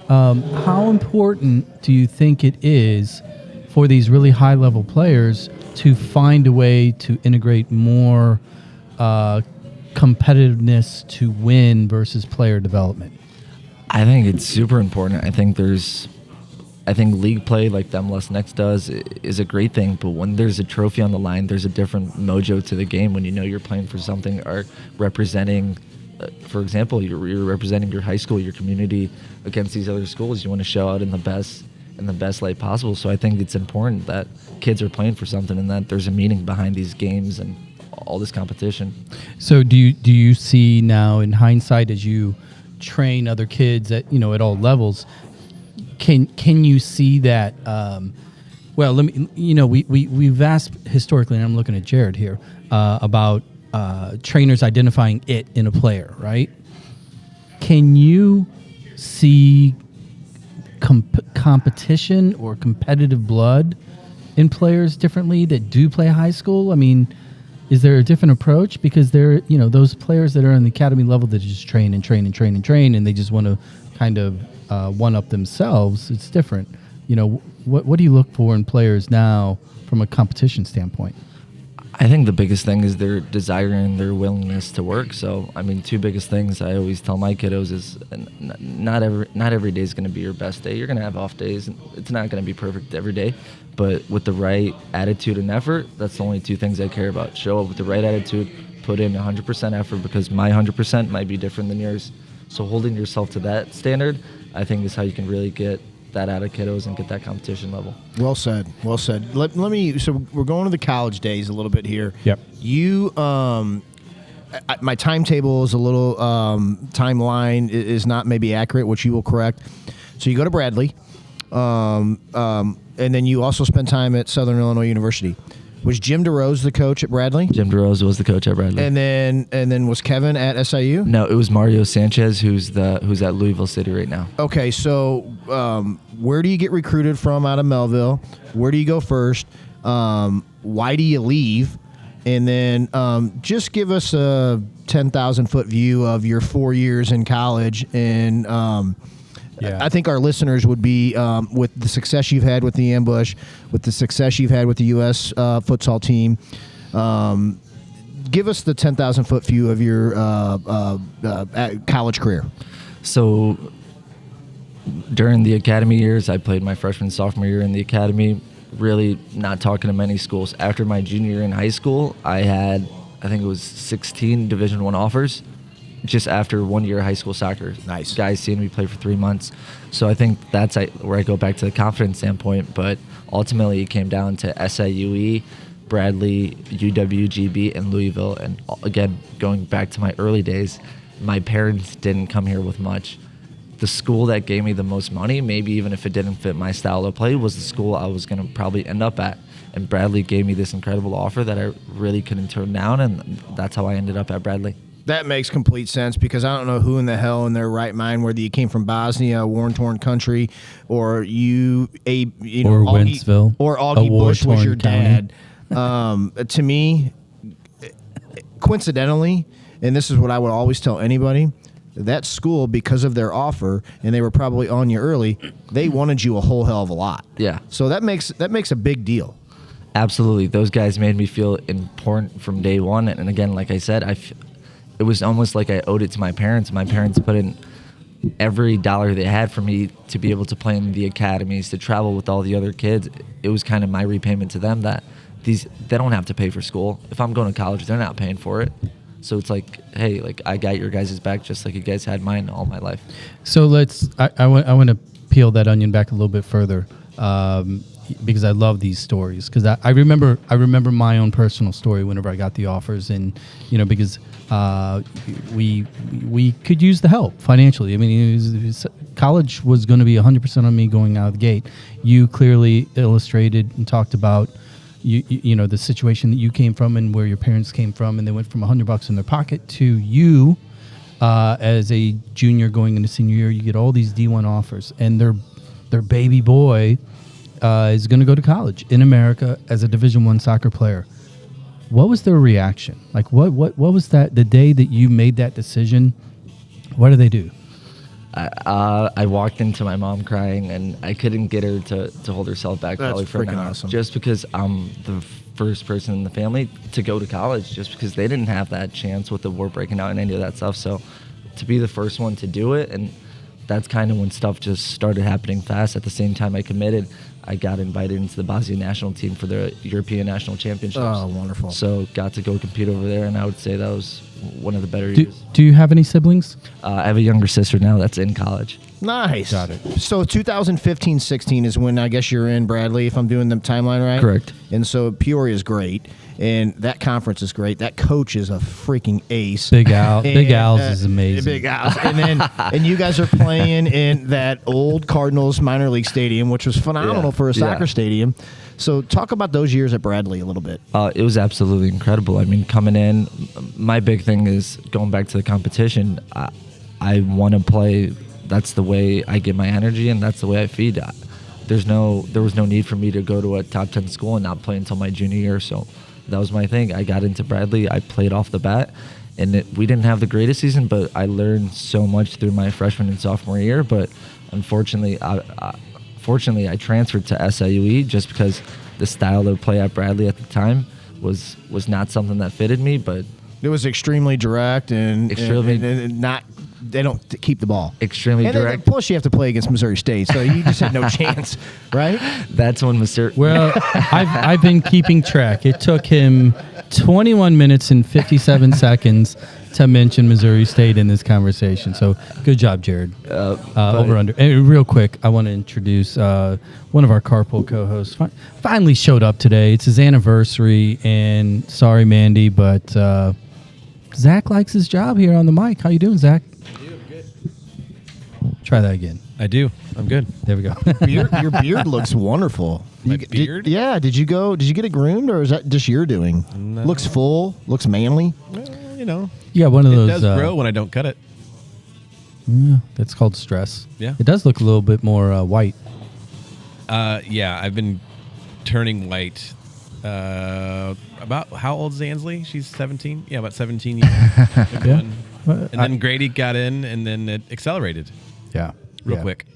Speaker 1: How important do you think it is for these really high-level players to find a way to integrate more competitiveness to win versus player development?
Speaker 3: I think it's super important. I think league play, like the MLS Next does, is a great thing. But when there's a trophy on the line, there's a different mojo to the game. When you're playing for something or representing, for example, you're representing your high school, your community against these other schools. You want to show out in the best light possible. So I think it's important that kids are playing for something and that there's a meaning behind these games and all this competition. So
Speaker 1: do you see now, in hindsight, as you train other kids at all levels, can you see that? Well, let me. We've asked historically, and I'm looking at Jared here, about trainers identifying it in a player, right? Can you see competition or competitive blood in players differently that do play high school? I mean, is there a different approach? Because there, those players that are on the academy level that just train, and they just want to kind of one up themselves. It's different. What do you look for in players now from a competition standpoint?
Speaker 3: I think the biggest thing is their desire and their willingness to work. So, I mean, two biggest things I always tell my kiddos is not every day is going to be your best day. You're going to have off days. It's not going to be perfect every day. But with the right attitude and effort, that's the only two things I care about. Show up with the right attitude, put in 100% effort, because my 100% might be different than yours. So holding yourself to that standard, I think, is how you can really get that out of kiddos and get that competition level.
Speaker 2: Well said. Let me. So we're going to the college days a little bit here.
Speaker 1: Yep.
Speaker 2: You, my timetable is a little timeline is not maybe accurate, which you will correct. So you go to Bradley, and then you also spend time at Southern Illinois University. Was Jim DeRose the coach at Bradley?
Speaker 3: Jim DeRose was the coach at Bradley.
Speaker 2: And then was Kevin at SIU?
Speaker 3: No, it was Mario Sanchez, who's at Louisville City right now.
Speaker 2: Okay, so where do you get recruited from out of Melville? Where do you go first? Why do you leave? And then just give us a 10,000-foot view of your 4 years in college. And I think our listeners would be, with the success you've had with the Ambush, with the success you've had with the U.S. Futsal team, give us the 10,000-foot view of your college career.
Speaker 3: So during the academy years, I played my freshman, sophomore year in the academy, really not talking to many schools. After my junior year in high school, I had, I think it was 16 Division I offers. Just after 1 year of high school soccer.
Speaker 2: Nice.
Speaker 3: Guys seeing me play for 3 months. So I think that's where I go back to the confidence standpoint. But ultimately, it came down to SIUE, Bradley, UWGB, and Louisville. And again, going back to my early days, my parents didn't come here with much. The school that gave me the most money, maybe even if it didn't fit my style of play, was the school I was going to probably end up at. And Bradley gave me this incredible offer that I really couldn't turn down, and that's how I ended up at Bradley.
Speaker 2: That makes complete sense, because I don't know who in the hell in their right mind, whether you came from Bosnia, a war-torn country, or or
Speaker 1: Wentzville,
Speaker 2: or Augie Bush was your dad. To me, coincidentally, and this is what I would always tell anybody, that school, because of their offer, and they were probably on you early, they wanted you a whole hell of a lot.
Speaker 3: Yeah.
Speaker 2: So that makes a big deal.
Speaker 3: Absolutely. Those guys made me feel important from day one. And again, like I said, it was almost like I owed it to my parents. My parents put in every dollar they had for me to be able to play in the academies, to travel with all the other kids. It was kind of my repayment to them that they don't have to pay for school. If I'm going to college, they're not paying for it. So it's like, hey, like I got your guys' back just like you guys had mine all my life.
Speaker 1: So I want to peel that onion back a little bit further, because I love these stories. Because I remember my own personal story whenever I got the offers, and because we could use the help financially. I mean, college was going to be 100% on me going out of the gate. You clearly illustrated and talked about the situation that you came from and where your parents came from, and they went from $100 in their pocket to you as a junior going into senior year. You get all these D1 offers, and their baby boy is going to go to college in America as a Division I soccer player. What was their reaction? Like, what was that the day that you made that decision? What did they do?
Speaker 3: I walked into my mom crying, and I couldn't get her to hold herself back.
Speaker 2: That's
Speaker 3: probably for
Speaker 2: freaking
Speaker 3: an hour,
Speaker 2: awesome.
Speaker 3: just because I'm the first person in the family to go to college, just because they didn't have that chance with the war breaking out and any of that stuff. So to be the first one to do it, and that's kind of when stuff just started happening fast. At the same time I committed, I got invited into the Bosnia national team for the European National Championships.
Speaker 2: Oh, wonderful.
Speaker 3: So got to go compete over there, and I would say that was one of the better
Speaker 1: Do,
Speaker 3: years.
Speaker 1: do you have any siblings?
Speaker 3: I have a younger sister now that's in college.
Speaker 2: Nice.
Speaker 1: Got it.
Speaker 2: So 2015-16 is when I guess you're in, Bradley, if I'm doing the timeline right?
Speaker 3: Correct.
Speaker 2: And so Peoria is great, and that conference is great. That coach is a freaking ace.
Speaker 1: Big Al. Big
Speaker 2: And,
Speaker 1: Al's is amazing.
Speaker 2: Big Al's. And you guys are playing in that old Cardinals minor league stadium, which was phenomenal
Speaker 3: Yeah.
Speaker 2: for a soccer
Speaker 3: Yeah.
Speaker 2: stadium. So talk about those years at Bradley a little bit.
Speaker 3: It was absolutely incredible. I mean, coming in, my big thing is going back to the competition. I want to play. That's the way I get my energy, and that's the way I feed. There was no need for me to go to a top 10 school and not play until my junior year. So that was my thing. I got into Bradley. I played off the bat, and we didn't have the greatest season, but I learned so much through my freshman and sophomore year. But unfortunately, Fortunately, I transferred to SIUE just because the style of play at Bradley at the time was not something that fitted me. But
Speaker 2: It was extremely direct and not. They don't keep the ball.
Speaker 3: Extremely
Speaker 2: and
Speaker 3: direct.
Speaker 2: Plus, you have to play against Missouri State, so you just had no chance, right?
Speaker 3: That's when Missouri.
Speaker 1: Well, I've been keeping track. It took him 21 minutes and 57 seconds to mention Missouri State in this conversation. So good job, Jared. Over under. And real quick, I want to introduce one of our carpool co-hosts. Finally showed up today. It's his anniversary, and sorry, Mandy, but Zach likes his job here on the mic. How you doing, Zach? Try that again.
Speaker 4: I do. I'm good.
Speaker 1: There we go.
Speaker 2: Your beard looks wonderful.
Speaker 4: My beard?
Speaker 2: Did you get it groomed, or is that just your doing?
Speaker 4: No.
Speaker 2: Looks full. Looks manly.
Speaker 4: Well, you know,
Speaker 1: You got one of
Speaker 4: it
Speaker 1: those.
Speaker 4: does grow when I don't cut it.
Speaker 1: Yeah, that's called stress.
Speaker 4: Yeah.
Speaker 1: It does look a little bit more white.
Speaker 4: Yeah, I've been turning white. About how old is Ansley? She's 17. Yeah, about 17 years.
Speaker 1: Yeah.
Speaker 4: And then Grady got in, and then it accelerated
Speaker 1: Yeah.
Speaker 4: real
Speaker 1: Yeah.
Speaker 4: quick.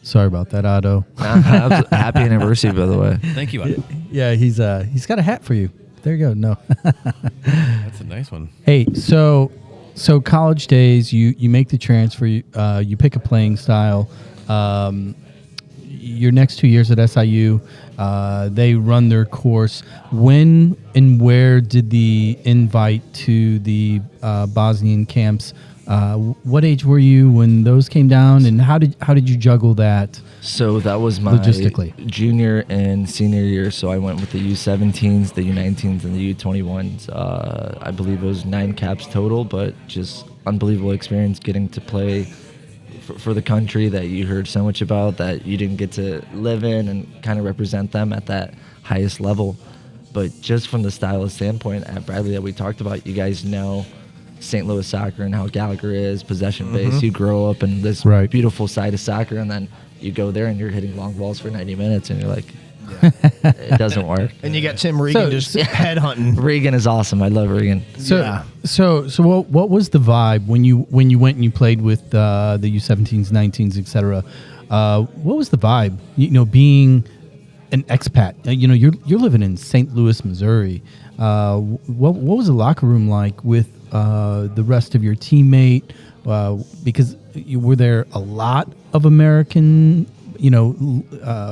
Speaker 1: Sorry about that, Otto.
Speaker 3: Happy anniversary, by the way.
Speaker 4: Thank you, Adam.
Speaker 1: Yeah, he's got a hat for you. There you go. No.
Speaker 4: That's a nice one.
Speaker 1: Hey, so college days, you make the transfer, you pick a playing style. Your next 2 years at SIU, they run their course. When and where did the invite to the Bosnian camps? What age were you when those came down, and how did you juggle that?
Speaker 3: So that was my
Speaker 1: Logistically.
Speaker 3: junior and senior year. So I went with the U17s, the U19s, and the U21s. I believe it was 9 caps total, but just unbelievable experience getting to play for the country that you heard so much about, that you didn't get to live in and kind of represent them at that highest level. But just from the style standpoint at Bradley that we talked about, you guys know St. Louis soccer and how Gallagher is, possession-based. You grow up in this
Speaker 1: Right.
Speaker 3: beautiful side of soccer, and then you go there and you're hitting long balls for 90 minutes, and you're like, It doesn't work.
Speaker 2: And you got Tim Regan just headhunting.
Speaker 3: Regan is awesome. I love Regan.
Speaker 1: So,
Speaker 2: Yeah.
Speaker 1: so what was the vibe when you went and you played with the U17s, 19s, etc.? What was the vibe? Being an expat. You're living in St. Louis, Missouri. What was the locker room like with the rest of your teammate? Because were there a lot of American,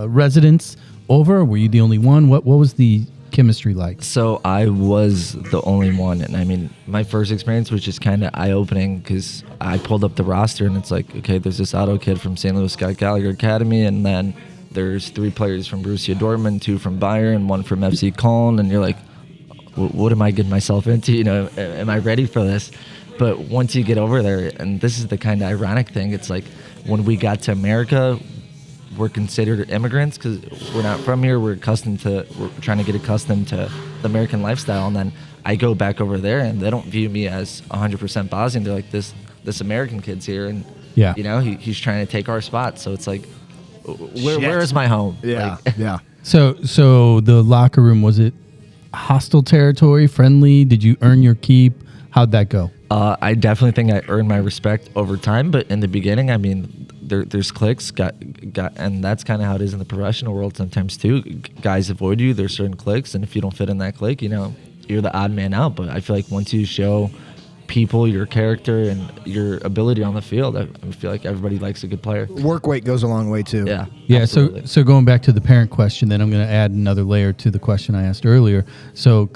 Speaker 1: residents over? Or were you the only one? What was the chemistry like?
Speaker 3: So I was the only one, and I mean, my first experience was just kind of eye-opening because I pulled up the roster and it's like, okay, there's this Otto kid from St. Louis Scott Gallagher Academy, and then there's 3 players from Borussia Dortmund, 2 from Bayern, 1 from FC Köln, and you're like, what am I getting myself into? Am I ready for this? But once you get over there, and this is the kind of ironic thing, it's like when we got to America, we're considered immigrants because we're not from here. We're trying to get accustomed to the American lifestyle. And then I go back over there and they don't view me as 100% Bosnian. They're like, this American kid's here. And, he's trying to take our spot. So it's like, where is my home?
Speaker 2: Yeah,
Speaker 3: Like,
Speaker 2: yeah.
Speaker 1: So the locker room, was it hostile territory, friendly? Did you earn your keep? How'd that go?
Speaker 3: I definitely think I earned my respect over time. But in the beginning, I mean, there's cliques, and that's kind of how it is in the professional world sometimes too. Guys avoid you. There's certain cliques, and if you don't fit in that clique, you're the odd man out. But I feel like once you show people your character and your ability on the field, I feel like everybody likes a good player.
Speaker 2: Work weight goes a long way too.
Speaker 3: Yeah.
Speaker 1: Yeah.
Speaker 3: Absolutely.
Speaker 1: So going back to the parent question, then I'm going to add another layer to the question I asked earlier. So,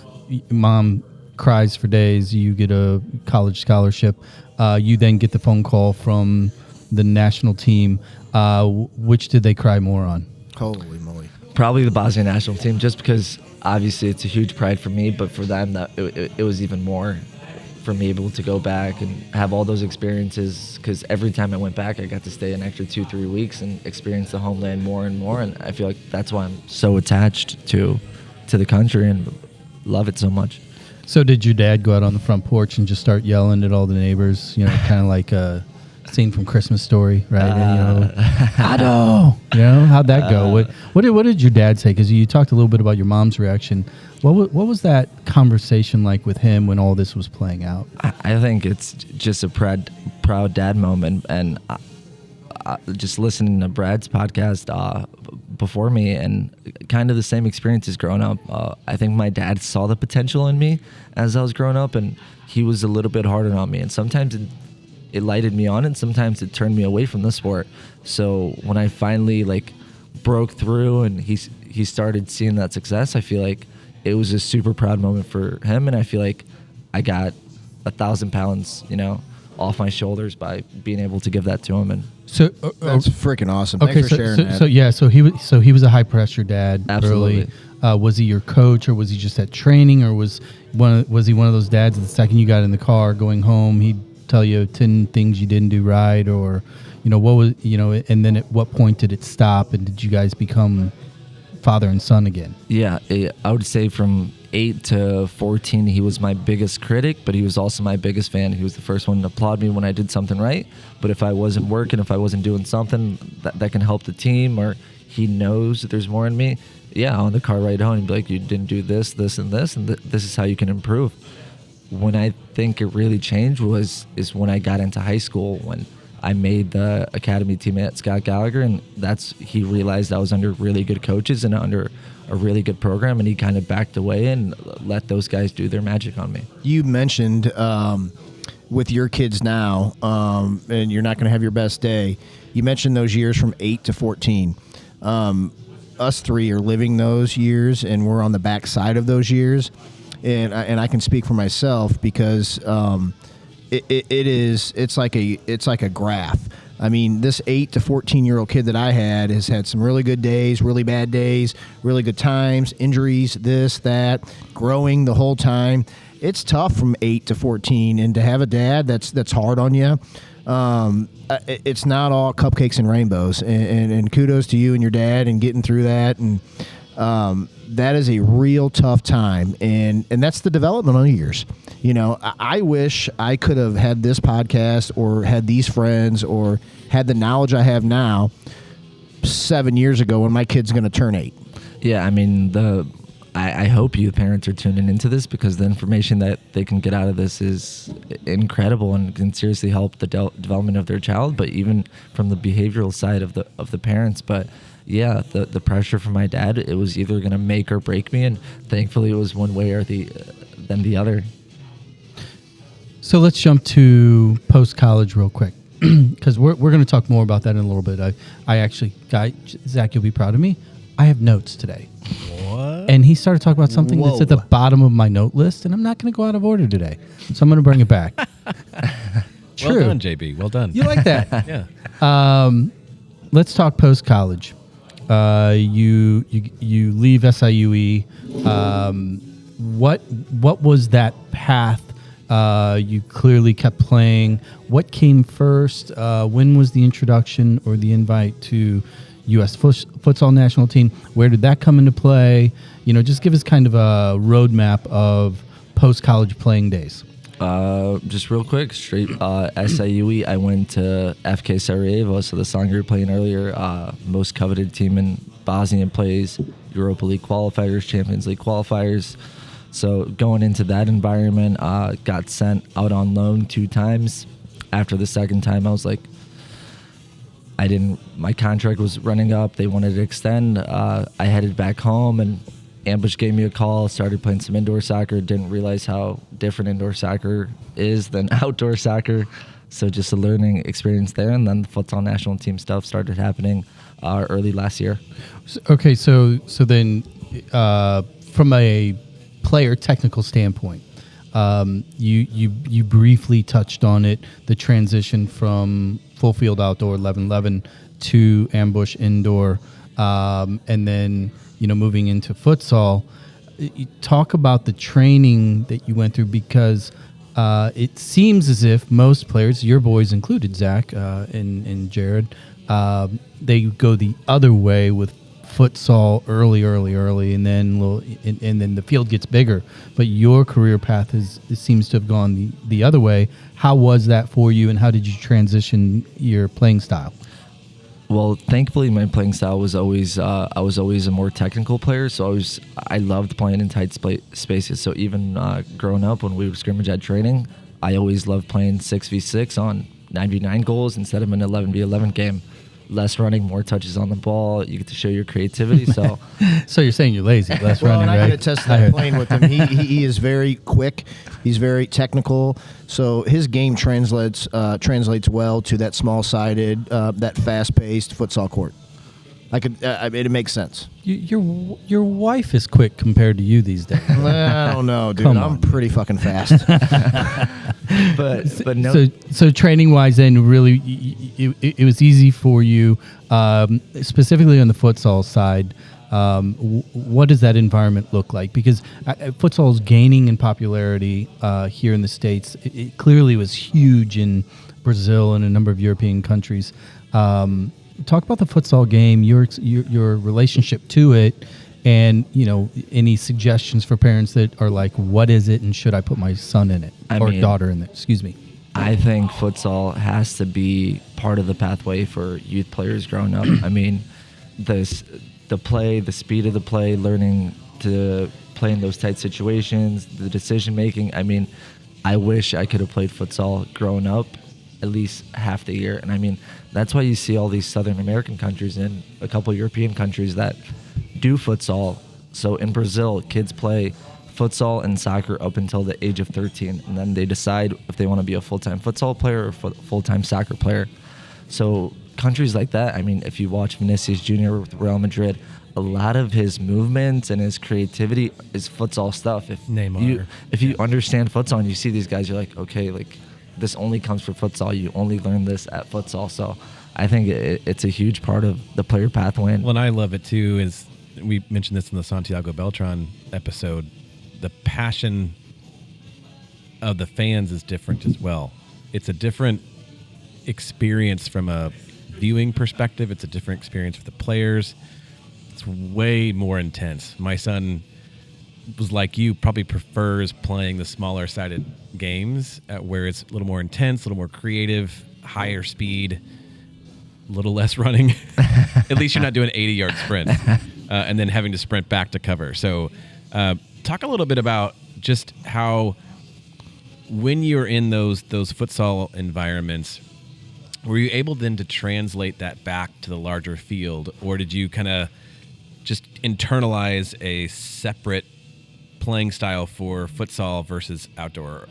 Speaker 1: mom cries for days. You get a college scholarship. You then get the phone call from the national team. Which did they cry more on?
Speaker 2: Holy moly.
Speaker 3: Probably the Bosnia national team, just because obviously it's a huge pride for me, but for them that it was even more for me able to go back and have all those experiences, because every time I went back I got to stay an extra 2-3 weeks and experience the homeland more and more, and I feel like that's why I'm so attached to the country and love it so much.
Speaker 1: So did your dad go out on the front porch and just start yelling at all the neighbors, kind of like a scene from Christmas Story, right? Otto! How'd that go? What did your dad say? Because you talked a little bit about your mom's reaction. What was that conversation like with him when all this was playing out?
Speaker 3: I think it's just a proud dad moment, and just listening to Brad's podcast before me, and kind of the same experiences growing up. I think my dad saw the potential in me as I was growing up, and he was a little bit harder on me, and sometimes it lighted me on, and sometimes it turned me away from the sport. So when I finally broke through and he started seeing that success, I feel like it was a super proud moment for him, and I feel like I got 1,000 pounds, off my shoulders by being able to give that to him. And
Speaker 2: so that's freaking awesome.
Speaker 1: Okay,
Speaker 2: Thanks for sharing that.
Speaker 1: So he was a high pressure dad.
Speaker 3: Absolutely.
Speaker 1: Early. Was he your coach, or was he just at training, or was he one of those dads that the second you got in the car going home, he'd tell you 10 things you didn't do right, or what was and then at what point did it stop, and did you guys become father and son again? Yeah,
Speaker 3: I would say from 8 to 14, he was my biggest critic, but he was also my biggest fan. He was the first one to applaud me when I did something right. But if I wasn't working, if I wasn't doing something that can help the team, or he knows that there's more in me, on the car ride home, he'd be like, you didn't do this, this, and this, and this is how you can improve. When I think it really changed is when I got into high school, when I made the academy team at Scott Gallagher, and he realized I was under really good coaches and under a really good program, and he kind of backed away and let those guys do their magic on me. You
Speaker 2: mentioned with your kids now, and you're not going to have your best day. You mentioned those years from 8 to 14. Us three are living those years, and we're on the back side of those years. And I can speak for myself because it's like a graph. I mean, this 8 to 14-year-old kid that I had has had some really good days, really bad days, really good times, injuries, this, that, growing the whole time. It's tough from 8 to 14, and to have a dad that's hard on you. It's not all cupcakes and rainbows, and kudos to you and your dad and getting through that. And that is a real tough time, and that's the developmental years. I wish I could have had this podcast or had these friends or had the knowledge I have now 7 years ago when my kid's going to turn 8.
Speaker 3: Yeah, I mean, I hope you parents are tuning into this, because the information that they can get out of this is incredible and can seriously help the development of their child, but even from the behavioral side of the parents. But yeah, the pressure from my dad, it was either going to make or break me, and thankfully it was one way or than the other.
Speaker 1: So let's jump to post-college real quick, because we're going to talk more about that in a little bit. I actually, Zach, you'll be proud of me. I have notes today.
Speaker 4: What?
Speaker 1: And he started talking about something that's at the
Speaker 2: Whoa.
Speaker 1: bottom of my note list, and I'm not going to go out of order today. So I'm going to bring it back. True.
Speaker 4: Well done, JB. Well done.
Speaker 1: You like that?
Speaker 4: Yeah.
Speaker 1: Let's talk post-college. You leave SIUE. What was that path? You clearly kept playing. What came first? When was the introduction or the invite to U.S. futsal national team? Where did that come into play? Just give us kind of a roadmap of post-college playing days.
Speaker 3: Just real quick, straight SIUE, I went to FK Sarajevo, so the song you were playing earlier, most coveted team in Bosnia, plays Europa League qualifiers, Champions League qualifiers. So going into that environment, got sent out on loan 2 times. After the second time, I was like, my contract was running up. They wanted to extend. I headed back home, and Ambush gave me a call, started playing some indoor soccer, didn't realize how different indoor soccer is than outdoor soccer. So just a learning experience there. And then the futsal national team stuff started happening early last year.
Speaker 1: Okay, so then from a player technical standpoint, you briefly touched on it, the transition from full field outdoor 11-11 to ambush indoor, and then moving into futsal. You talk about the training that you went through, because it seems as if most players, your boys included, Zach and Jared, they go the other way with futsal early, and then the field gets bigger. But your career path seems to have gone the other way. How was that for you, and how did you transition your playing style?
Speaker 3: Well, thankfully, my playing style was always I was always a more technical player, so I loved playing in tight spaces. So even growing up, when we would scrimmage at training, I always loved playing 6v6 on 9v9 goals instead of an 11v11 game. Less running, more touches on the ball. You get to show your creativity. So,
Speaker 1: So you're saying you're lazy, less
Speaker 2: Well,
Speaker 1: running,
Speaker 2: and I
Speaker 1: right?
Speaker 2: can attest to that playing with him. He is very quick. He's very technical. So his game translates well to that small-sided, that fast-paced futsal court. It makes sense.
Speaker 1: Your wife is quick compared to you these days.
Speaker 2: I don't know, dude.
Speaker 1: Come
Speaker 2: I'm
Speaker 1: on.
Speaker 2: pretty fucking fast.
Speaker 3: but no.
Speaker 1: So training wise, then really, it was easy for you, specifically on the futsal side. What does that environment look like? Because futsal is gaining in popularity here in the States. It clearly was huge in Brazil and a number of European countries. Talk about the futsal game, your relationship to it, and any suggestions for parents that are like, what is it, and should I put my son in it or daughter in it? Excuse me.
Speaker 3: I think futsal has to be part of the pathway for youth players growing up. I mean, the play, the speed of the play, learning to play in those tight situations, the decision making. I mean, I wish I could have played futsal growing up at least half the year. And I mean, that's why you see all these Southern American countries and a couple European countries that do futsal. So in Brazil, kids play futsal and soccer up until the age of 13, and then they decide if they want to be a full-time futsal player or full-time soccer player. So countries like that, I mean, if you watch Vinicius Jr. with Real Madrid, a lot of his movements and his creativity is futsal stuff. If you understand futsal and you see these guys, you're like, okay, like this only comes for futsal. You only learn this at futsal. So I think it's a huge part of the player pathway.
Speaker 4: Well, and I love it too. Is we mentioned this in the Santiago Beltran episode. The passion of the fans is different as well. It's a different experience from a viewing perspective. It's a different experience for the players. It's way more intense. My son was like you, probably prefers playing the smaller sided games where it's a little more intense, a little more creative, higher speed, a little less running. At least you're not doing 80-yard sprints. and then having to sprint back to cover. So talk a little bit about just how when you're in those futsal environments, were you able then to translate that back to the larger field, or did you kind of just internalize a separate playing style for futsal versus outdoor?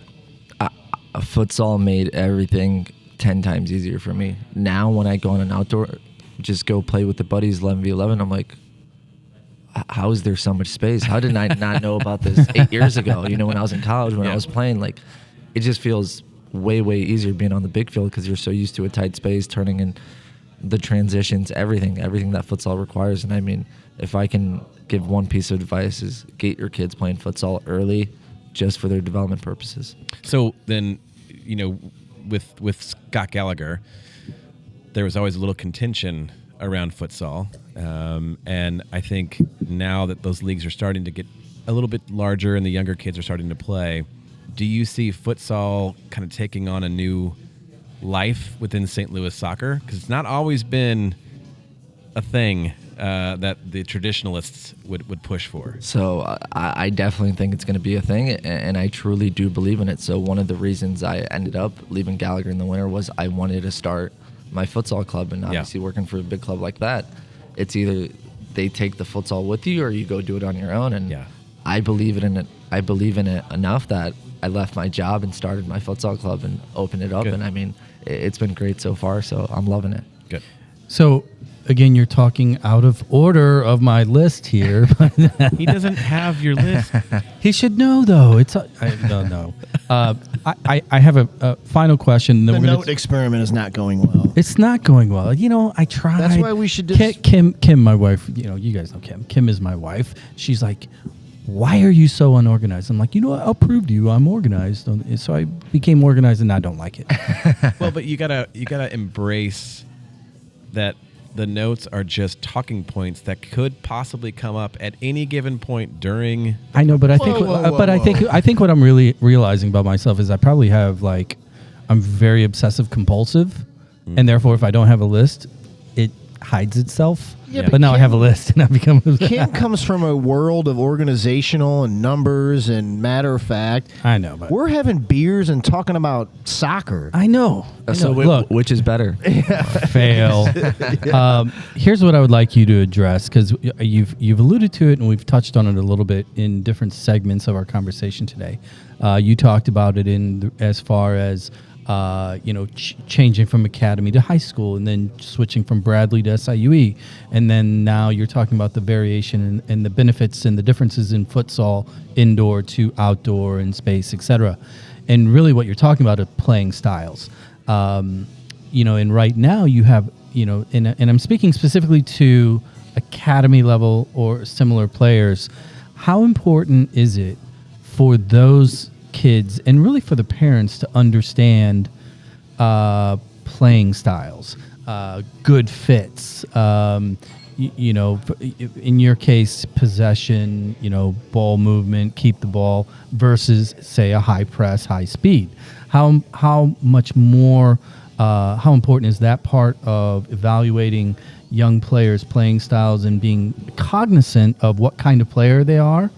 Speaker 3: Futsal made everything 10 times easier for me. Now when I go on an outdoor, just go play with the buddies 11v11, I'm like, how is there so much space? How did I not know about this 8 years ago? You know, when I was in college, when I was playing, like, it just feels way easier being on the big field because you're so used to a tight space, turning in the transitions, everything that futsal requires. And I mean, if I can give one piece of advice, is get your kids playing futsal early just for their development purposes. So
Speaker 4: then, you know, with Scott Gallagher, there was always a little contention around futsal. And I think now that those leagues are starting to get a little bit larger and the younger kids are starting to play, do you see futsal kind of taking on a new life within St. Louis soccer? Because it's not always been a thing that the traditionalists would push for.
Speaker 3: So I definitely think it's going to be a thing, and I truly do believe in it. So one of the reasons I ended up leaving Gallagher in the winter was I wanted to start my futsal club, and obviously working for a big club like that, it's either they take the futsal with you or you go do it on your own. And I believe in it. I believe in it enough that I left my job and started my futsal club and opened it up. Good. And I mean, it's been great so far, so I'm loving it.
Speaker 4: Good.
Speaker 1: So, again, you're talking out of order of my list here.
Speaker 4: He doesn't have your list.
Speaker 1: He should know, though. No. I have a final question.
Speaker 2: The note experiment is not going well.
Speaker 1: It's not going well. You know, I tried.
Speaker 2: That's why we should
Speaker 1: Kim, my wife, you know, you guys know Kim. Kim is my wife. She's like, why are you so unorganized? I'm like, you know what? I'll prove to you I'm organized. So I became organized, and I don't like it.
Speaker 4: Well, but you gotta embrace that the notes are just talking points that could possibly come up at any given point during.
Speaker 1: I know, but I think I think what I'm really realizing about myself is I probably have, like, I'm very obsessive compulsive, and therefore if I don't have a list, it hides itself.
Speaker 2: Yeah,
Speaker 1: but now I have a list, and I become.
Speaker 2: Kim comes from a world of organizational and numbers and matter of fact.
Speaker 1: I know, but
Speaker 2: we're having beers and talking about soccer.
Speaker 1: I know.
Speaker 3: So
Speaker 1: look,
Speaker 3: which is better?
Speaker 1: Fail. Here's what I would like you to address, because you've alluded to it and we've touched on it a little bit in different segments of our conversation today. You talked about it as far as changing from academy to high school, and then switching from Bradley to SIUE, and then now you're talking about the variation and the benefits and the differences in futsal, indoor to outdoor and space, etc. And really, what you're talking about are playing styles. And right now you have, and I'm speaking specifically to academy level or similar players. How important is it for those kids and really for the parents to understand playing styles, good fits, in your case, possession, ball movement, keep the ball versus, say, a high press, high speed? How much more, how important is that part of evaluating young players' playing styles and being cognizant of what kind of player they are?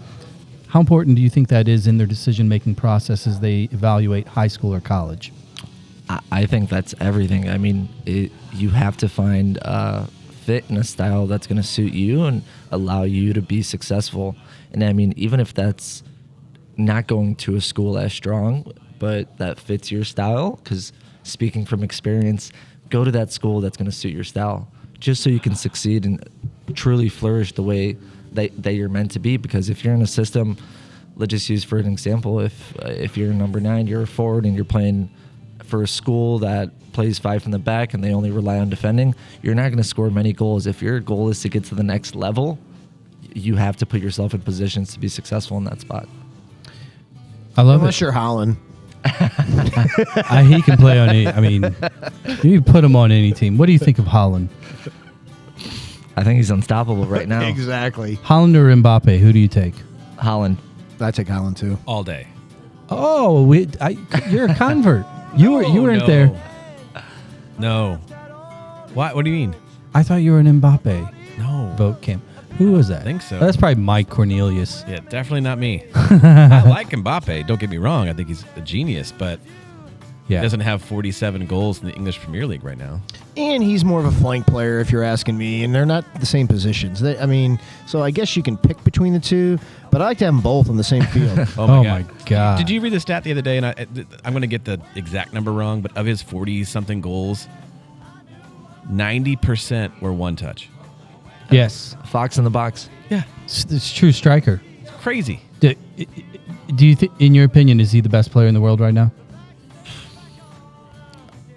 Speaker 1: How important do you think that is in their decision-making process as they evaluate high school or college?
Speaker 3: I think that's everything. I mean, you have to find a fit and a style that's going to suit you and allow you to be successful. And I mean, even if that's not going to a school as strong, but that fits your style, because speaking from experience, go to that school that's going to suit your style, just so you can succeed and truly flourish the way that you're meant to be. Because if you're in a system, let's just use for an example, if you're number 9, you're a forward, and you're playing for a school that plays 5 from the back and they only rely on defending, you're not going to score many goals. If your goal is to get to the next level, you have to put yourself in positions to be successful in that spot.
Speaker 1: I love
Speaker 2: Unless you're Holland.
Speaker 1: He can play on any. I mean, you can put him on any team. What do you think of Holland?
Speaker 3: I think he's unstoppable right now.
Speaker 2: Exactly.
Speaker 1: Holland or Mbappe? Who do you take?
Speaker 3: Holland.
Speaker 2: I take Holland too.
Speaker 4: All day.
Speaker 1: Oh, you're a convert. You weren't there.
Speaker 4: No. What do you mean?
Speaker 1: I thought you were an Mbappe
Speaker 4: No.
Speaker 1: vote, Kim. Who was that?
Speaker 4: I think so.
Speaker 1: That's probably Mike Cornelius.
Speaker 4: Yeah, definitely not me. I like Mbappe. Don't get me wrong. I think he's a genius, but
Speaker 1: Yeah.
Speaker 4: he doesn't have 47 goals in the English Premier League right now.
Speaker 2: And he's more of a flank player, if you're asking me, and they're not the same positions. So I guess you can pick between the two, but I like to have them both on the same field.
Speaker 1: Oh my God.
Speaker 4: Did you read the stat the other day? And I'm going to get the exact number wrong, but of his 40-something goals, 90% were one touch.
Speaker 1: Yes.
Speaker 3: Fox in the box.
Speaker 4: Yeah,
Speaker 1: It's true striker.
Speaker 4: it's crazy.
Speaker 1: Do you think, in your opinion, is he the best player in the world right now?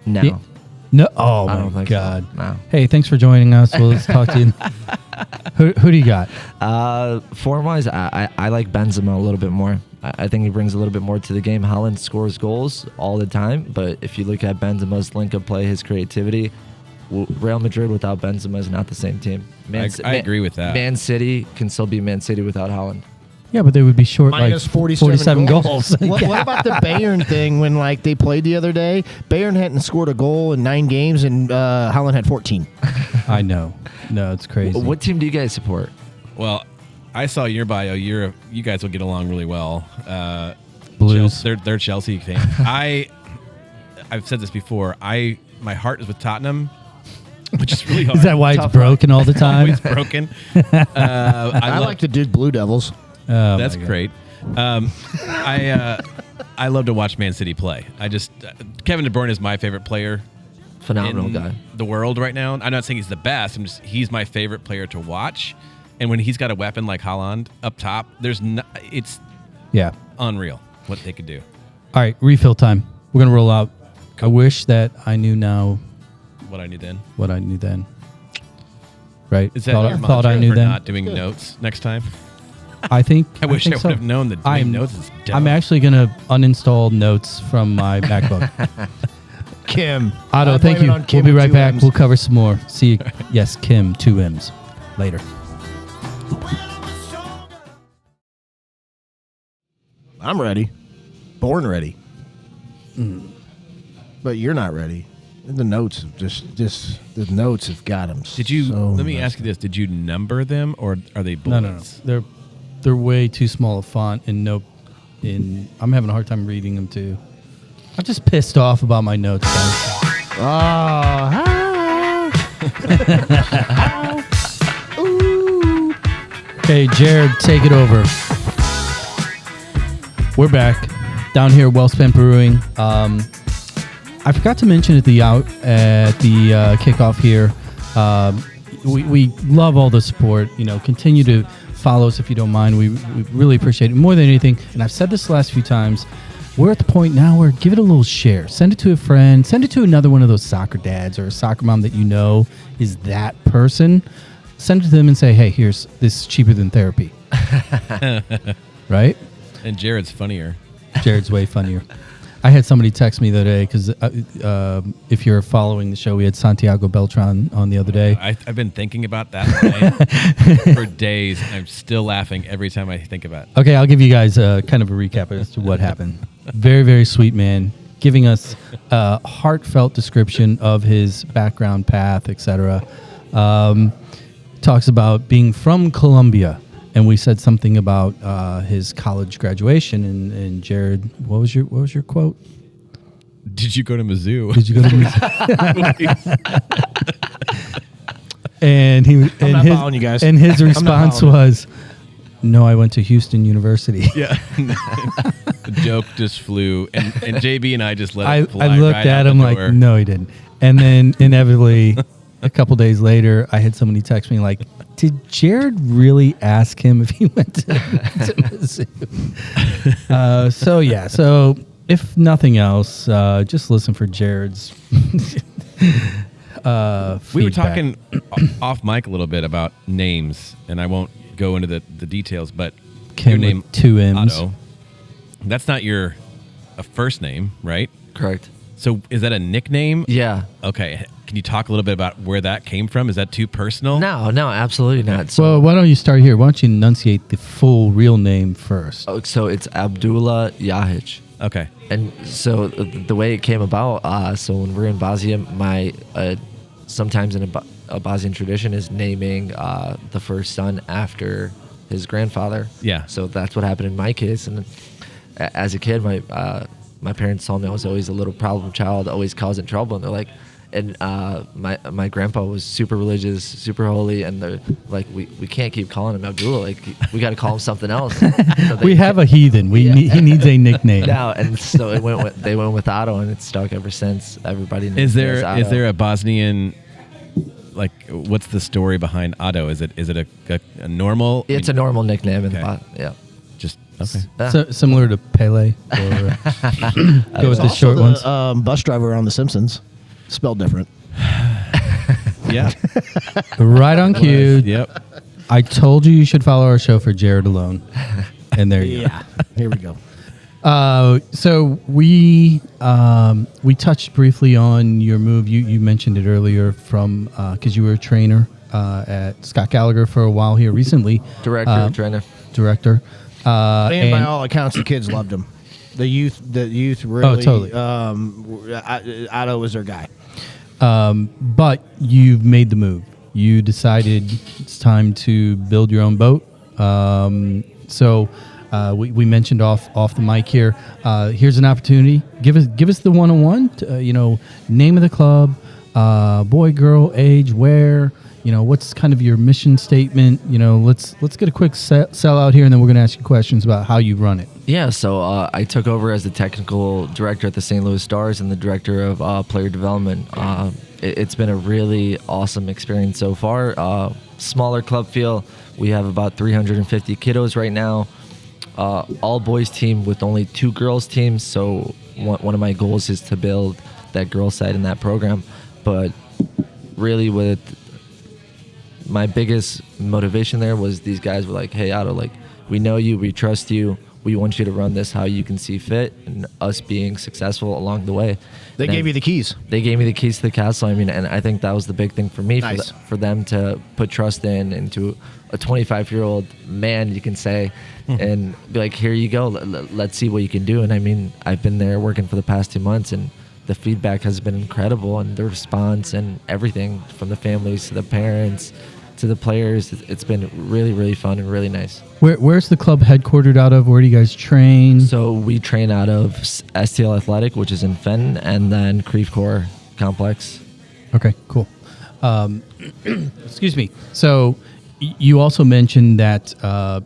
Speaker 3: No.
Speaker 1: Yeah. No. Oh
Speaker 3: I don't
Speaker 1: my
Speaker 3: think so.
Speaker 1: God.
Speaker 3: No.
Speaker 1: Hey, thanks for joining us. We'll let's talk to you. Who do you got?
Speaker 3: Form-wise, I like Benzema a little bit more. I think he brings a little bit more to the game. Haaland scores goals all the time, but if you look at Benzema's link-up play, his creativity, Real Madrid without Benzema is not the same team.
Speaker 4: I agree with that.
Speaker 3: Man City can still be Man City without Haaland.
Speaker 1: Yeah, but they would be short
Speaker 2: Minus
Speaker 1: like
Speaker 2: 47
Speaker 1: goals.
Speaker 2: What about the Bayern thing when they played the other day? Bayern hadn't scored a goal in 9 games, and Haaland had 14.
Speaker 1: I know. No, it's crazy.
Speaker 3: What team do you guys support?
Speaker 4: Well, I saw your bio. You guys will get along really well.
Speaker 1: Blues.
Speaker 4: They're Chelsea fans. I've said this before. My heart is with Tottenham, which is really hard.
Speaker 1: Is that why it's broken all the time?
Speaker 4: Always broken.
Speaker 2: I like the Duke Blue Devils.
Speaker 1: Oh,
Speaker 4: That's
Speaker 1: my God.
Speaker 4: great. I love to watch Man City play. Kevin De Bruyne is my favorite player.
Speaker 3: Phenomenal
Speaker 4: in
Speaker 3: guy.
Speaker 4: the world right now. I'm not saying he's the best. He's my favorite player to watch. And when he's got a weapon like Haaland up top, it's
Speaker 1: Yeah.
Speaker 4: unreal what they could do.
Speaker 1: All right, refill time. We're going to roll out. I wish that I knew now
Speaker 4: What I knew then.
Speaker 1: what I knew then. Right?
Speaker 4: Is that your
Speaker 1: thought
Speaker 4: mantra
Speaker 1: I knew
Speaker 4: for
Speaker 1: then?
Speaker 4: not doing notes next time?
Speaker 1: I think
Speaker 4: I wish I
Speaker 1: think
Speaker 4: would have known that doing notes is dumb.
Speaker 1: I'm actually going to uninstall notes from my MacBook.
Speaker 2: Kim.
Speaker 1: Otto,
Speaker 2: I
Speaker 1: thank
Speaker 2: blame it
Speaker 1: you.
Speaker 2: on Kim
Speaker 1: We'll be
Speaker 2: with
Speaker 1: right
Speaker 2: 2
Speaker 1: back.
Speaker 2: M's.
Speaker 1: We'll cover some more. See you. Yes, Kim, 2 M's. Later.
Speaker 2: I'm ready. Born ready. But you're not ready. The notes have the notes have got them.
Speaker 4: Did you? Let me ask you this: did you number them, or are they bullets?
Speaker 1: No. They're way too small a font, and I'm having a hard time reading them too. I'm just pissed off about my notes, guys. Okay, Jared, take it over. We're back down here at Wellspent Brewing. I forgot to mention at the kickoff here. We love all the support. Continue to follow us if you don't mind. We really appreciate it more than anything. And I've said this the last few times. We're at the point now where give it a little share. Send it to a friend. Send it to another one of those soccer dads or a soccer mom that you know is that person. Send it to them and say, hey, this is cheaper than therapy. Right?
Speaker 4: And Jared's funnier.
Speaker 1: Jared's way funnier. I had somebody text me the other day because if you're following the show, we had Santiago Beltran on the other day.
Speaker 4: I've been thinking about that for days. And I'm still laughing every time I think about it.
Speaker 1: Okay, I'll give you guys kind of a recap as to what happened. Very, very sweet man, giving us a heartfelt description of his background path, etc. Talks about being from Colombia. And we said something about his college graduation, and Jared, what was your quote?
Speaker 4: Did you go to Mizzou?
Speaker 1: Did you go to Mizzou? And
Speaker 2: following you guys.
Speaker 1: And his
Speaker 2: I'm not
Speaker 1: response
Speaker 2: following.
Speaker 1: was, "No, I went to Houston University."
Speaker 4: Yeah. The joke just flew, and JB and I just let it fly.
Speaker 1: I looked
Speaker 4: right
Speaker 1: at
Speaker 4: out
Speaker 1: him
Speaker 4: the
Speaker 1: like,
Speaker 4: door.
Speaker 1: no, he didn't. And then inevitably, a couple days later, I had somebody text me like, did Jared really ask him if he went to Mizzou? So if nothing else, just listen for Jared's
Speaker 4: We were
Speaker 1: feedback.
Speaker 4: talking off mic a little bit about names, and I won't go into the details, but
Speaker 1: Kim
Speaker 4: your
Speaker 1: with
Speaker 4: name,
Speaker 1: 2 M's.
Speaker 4: Otto, that's not your a first name, right?
Speaker 3: Correct.
Speaker 4: So is that a nickname?
Speaker 3: Yeah.
Speaker 4: Okay. Can you talk a little bit about where that came from? Is that too personal?
Speaker 3: No, absolutely not. So,
Speaker 1: Well, why don't you start here? Why don't you enunciate the full real name first?
Speaker 3: so it's Abdullah Jahic.
Speaker 4: Okay.
Speaker 3: And so the way it came about, so when we're in Bosnia, my sometimes in a Bosnian tradition is naming the first son after his grandfather.
Speaker 4: Yeah.
Speaker 3: So that's what happened in my case. And as a kid, my parents told me I was always a little problem child, always causing trouble. And they're like, and my grandpa was super religious, super holy, and they're like, we can't keep calling him Abdullah. Like, we got to call him something else. So
Speaker 1: We have a heathen. He needs a nickname.
Speaker 3: now, and so they went with Otto, and it's stuck ever since. Everybody knows
Speaker 4: Is
Speaker 3: me as Otto.
Speaker 4: there a Bosnian, like, what's the story behind Otto? Is it a normal?
Speaker 3: It's a normal nickname in
Speaker 4: Okay.
Speaker 3: yeah.
Speaker 4: Just okay.
Speaker 1: So, similar to Pele. Or, go with the
Speaker 2: Also
Speaker 1: short ones.
Speaker 2: Bus driver on The Simpsons, spelled different.
Speaker 4: Yeah.
Speaker 1: Right on cue.
Speaker 4: Yep.
Speaker 1: I told you should follow our show for Jared alone. And there you go.
Speaker 2: Here we go.
Speaker 1: So we touched briefly on your move. You mentioned it earlier from because you were a trainer at Scott Gallagher for a while here recently.
Speaker 3: Director, trainer.
Speaker 1: Director.
Speaker 2: And by all accounts, the kids loved him. The youth really.
Speaker 1: Oh, totally.
Speaker 2: Otto was their guy.
Speaker 1: But you've made the move. You decided it's time to build your own boat. So we mentioned off the mic here. Here's an opportunity. Give us the 101. Name of the club, boy, girl, age, where. What's kind of your mission statement? Let's get a quick sell out here, and then we're going to ask you questions about how you run it.
Speaker 3: Yeah, so I took over as the technical director at the St. Louis Stars and the director of player development. It's been a really awesome experience so far. Smaller club feel. We have about 350 kiddos right now. All boys team with only 2 girls teams. So one of my goals is to build that girls side in that program. But really, with my biggest motivation there was these guys were like, "Hey, Otto, like, we know you, we trust you. We want you to run this how you can see fit," and us being successful along the way.
Speaker 2: They gave you the keys.
Speaker 3: They gave me the keys to the castle. I mean, and I think that was the big thing for me,
Speaker 2: Nice.
Speaker 3: for them to put trust into a 25-year-old man, you can say, and be like, "Here you go. Let's see what you can do." And I mean, I've been there working for the past 2 months, and the feedback has been incredible, and the response and everything from the families to the parents to the players. It's been really, really fun and really nice.
Speaker 1: Where's the club headquartered out of? Where do you guys train?
Speaker 3: So we train out of STL Athletic, which is in Fenton, and then Creve Coeur Complex.
Speaker 1: Okay, cool. Excuse me. So you also mentioned that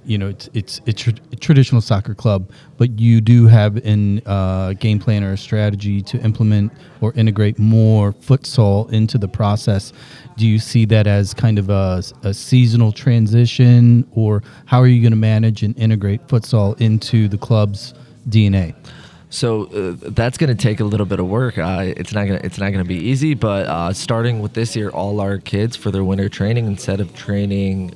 Speaker 1: it's a traditional soccer club, but you do have a game plan or a strategy to implement or integrate more futsal into the process. Do you see that as kind of a seasonal transition, or how are you going to manage and integrate futsal into the club's DNA?
Speaker 3: So that's going to take a little bit of work. It's not going to be easy. But starting with this year, all our kids for their winter training, instead of doing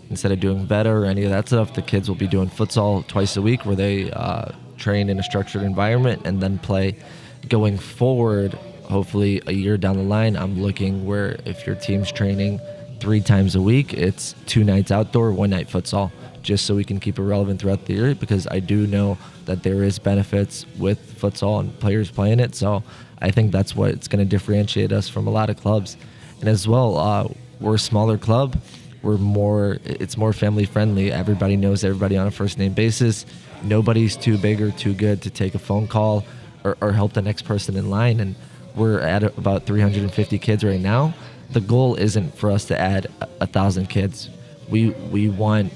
Speaker 3: better or any of that stuff, the kids will be doing futsal twice a week, where they train in a structured environment and then play. Going forward, hopefully a year down the line, I'm looking where if your team's training 3 times a week, it's 2 nights outdoor, 1 night futsal, just so we can keep it relevant throughout the year, because I do know that there is benefits with futsal and players playing it. So I think that's what's going to differentiate us from a lot of clubs. And as well, we're a smaller club. It's more family friendly. Everybody knows everybody on a first name basis. Nobody's too big or too good to take a phone call or help the next person in line. And we're at about 350 kids right now. The goal isn't for us to add 1,000 kids. We want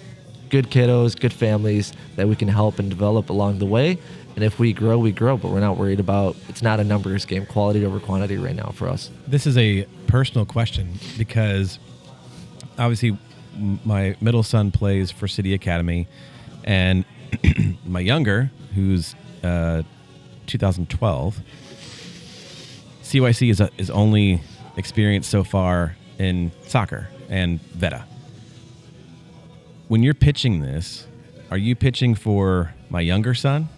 Speaker 3: good kiddos, good families that we can help and develop along the way. And if we grow, we grow, but we're not worried about, it's not a numbers game, quality over quantity right now for us.
Speaker 4: This is a personal question because obviously my middle son plays for City Academy, and my younger, who's 2012, CYC is only experienced so far in soccer and Veta. When you're pitching this, are you pitching for my younger son?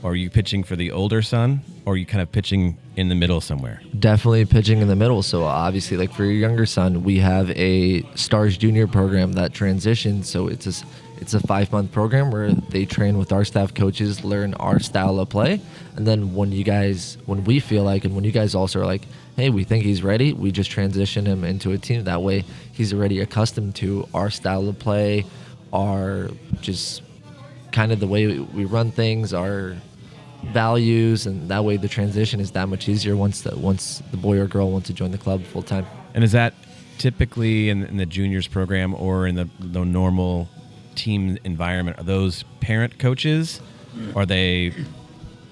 Speaker 4: Or are you pitching for the older son? Or are you kind of pitching in the middle somewhere?
Speaker 3: Definitely pitching in the middle. So obviously, like for your younger son, we have a Stars Junior program that transitions. So it's It's a 5-month program where they train with our staff coaches, learn our style of play, and then when we feel like, and when you guys also are like, hey, we think he's ready, we just transition him into a team. That way he's already accustomed to our style of play, our just kind of the way we run things, our values, and that way the transition is that much easier once the boy or girl wants to join the club full time.
Speaker 4: And is that typically in the juniors program or in the normal team environment? Are those parent coaches? Are they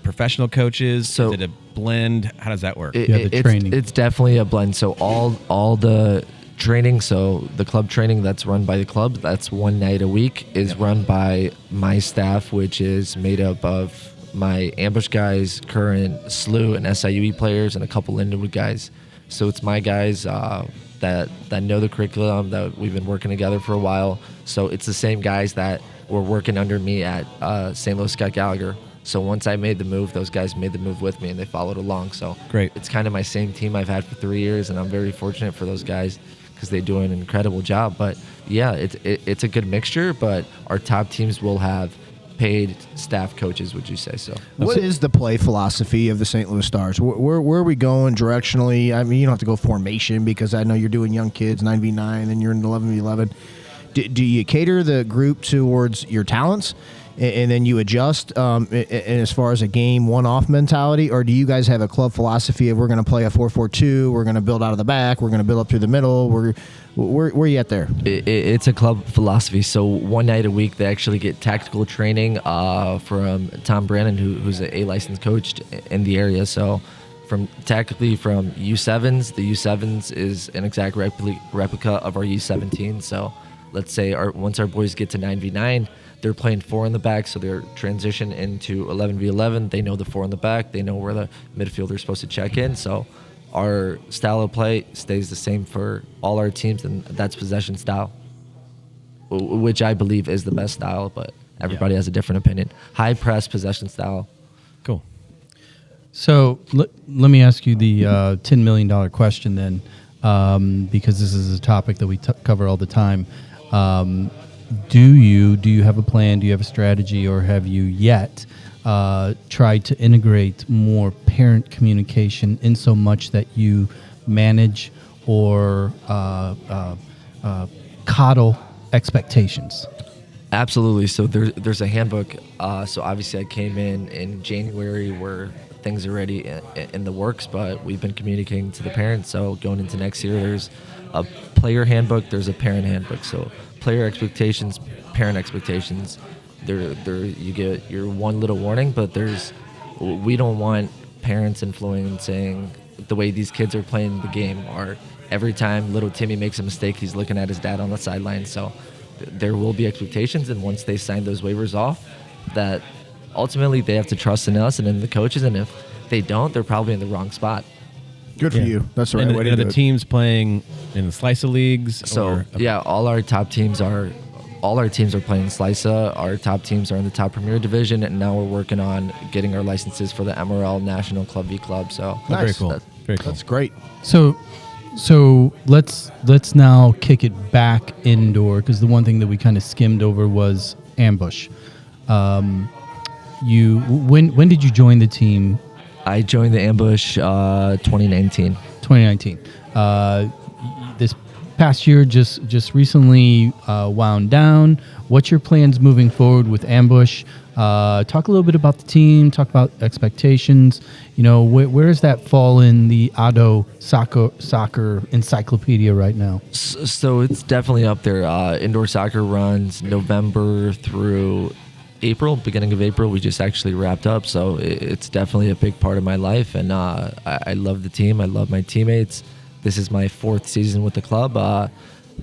Speaker 4: professional coaches?
Speaker 3: So-
Speaker 4: is it a blend? How does that work?
Speaker 1: Yeah, the training.
Speaker 3: It's definitely a blend. So all the training, so the club training that's run by the club, that's one night a week, is run by my staff, which is made up of my ambush guys, current SLU and SIUE players, and a couple Lindenwood guys. So it's my guys that know the curriculum, that we've been working together for a while. So it's the same guys that were working under me at St. Louis Scott Gallagher. So once I made the move, those guys made the move with me, and they followed along. So
Speaker 4: Great.
Speaker 3: It's kind of my same team I've had for 3 years, and I'm very fortunate for those guys because they do an incredible job. But yeah, it's a good mixture, but our top teams will have paid staff coaches, would you say so?
Speaker 2: What is the play philosophy of the St. Louis Stars? Where are we going directionally? I mean, you don't have to go formation because I know you're doing young kids, 9v9, and you're in 11v11. Do you cater the group towards your talents, and then you adjust and as far as a game one-off mentality, or do you guys have a club philosophy of we're going to play a 4-4-2, we're going to build out of the back, we're going to build up through the middle? Where are you at there?
Speaker 3: It's a club philosophy. So one night a week, they actually get tactical training from Tom Brannon, who's a licensed coach in the area. So from U7s, the U7s is an exact replica of our U17. So let's say once our boys get to 9v9, they're playing 4 in the back, so they're transition into 11v11. They know the 4 in the back. They know where the midfielder is supposed to check in. So our style of play stays the same for all our teams, and that's possession style, which I believe is the best style, but everybody has a different opinion. High press possession style.
Speaker 4: Cool.
Speaker 1: So let me ask you the $10 million question then, because this is a topic that we cover all the time. Do you have a plan? Do you have a strategy, or have you yet tried to integrate more parent communication in so much that you manage or coddle expectations?
Speaker 3: Absolutely. So there's a handbook. So obviously I came in January where things are already in the works, but we've been communicating to the parents. So going into next year, there's a player handbook, there's a parent handbook. So player expectations, parent expectations. You get your one little warning, but we don't want parents influencing the way these kids are playing the game, or every time little Timmy makes a mistake, he's looking at his dad on the sideline. So there will be expectations, and once they sign those waivers off, that ultimately they have to trust in us and in the coaches, and if they don't, they're probably in the wrong spot.
Speaker 2: Good for you. That's the right way to
Speaker 4: Are
Speaker 2: do
Speaker 4: the
Speaker 2: it.
Speaker 4: teams playing in the Slice of leagues?
Speaker 3: So yeah, all our teams are playing Slica. Our top teams are in the top Premier Division, and now we're working on getting our licenses for the MRL National Club V Club. So
Speaker 2: Nice.
Speaker 4: Very cool. Very cool.
Speaker 2: That's great.
Speaker 1: So let's now kick it back indoor, because the one thing that we kind of skimmed over was ambush. When did you join the team?
Speaker 3: I joined the Ambush 2019.
Speaker 1: 2019. This past year just recently wound down. What's your plans moving forward with Ambush? Talk a little bit about the team. Talk about expectations. Where does that fall in the Ado soccer encyclopedia right now?
Speaker 3: So it's definitely up there. Indoor soccer runs November through April, beginning of April. We just actually wrapped up, so it's definitely a big part of my life, and I love the team. I love my teammates. This is my 4th season with the club.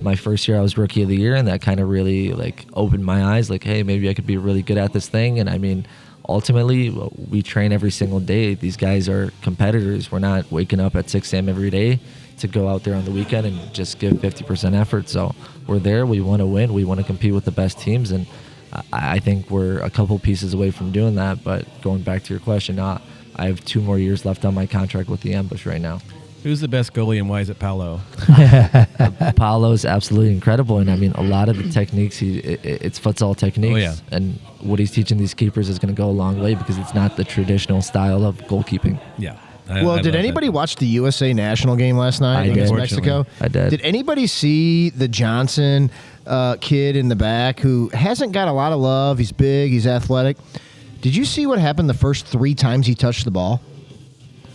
Speaker 3: My first year I was Rookie of the Year, and that kind of really opened my eyes, hey, maybe I could be really good at this thing. And I mean, ultimately we train every single day. These guys are competitors. We're not waking up at 6 a.m. every day to go out there on the weekend and just give 50% effort. So we're there. We want to win. We want to compete with the best teams, and I think we're a couple pieces away from doing that. But going back to your question, I have 2 more years left on my contract with the Ambush right now.
Speaker 4: Who's the best goalie and why is it Paolo?
Speaker 3: Paolo's absolutely incredible, and I mean, a lot of the techniques, it's futsal techniques,
Speaker 4: Oh, yeah.
Speaker 3: and what he's teaching these keepers is going to go a long way because it's not the traditional style of goalkeeping.
Speaker 4: Yeah.
Speaker 2: Well, did anybody watch the USA national game last night
Speaker 3: I
Speaker 2: against
Speaker 3: did.
Speaker 2: Mexico?
Speaker 3: I did.
Speaker 2: Did anybody see the Johnson kid in the back who hasn't got a lot of love? He's big, he's athletic. Did you see what happened the first 3 times he touched the ball?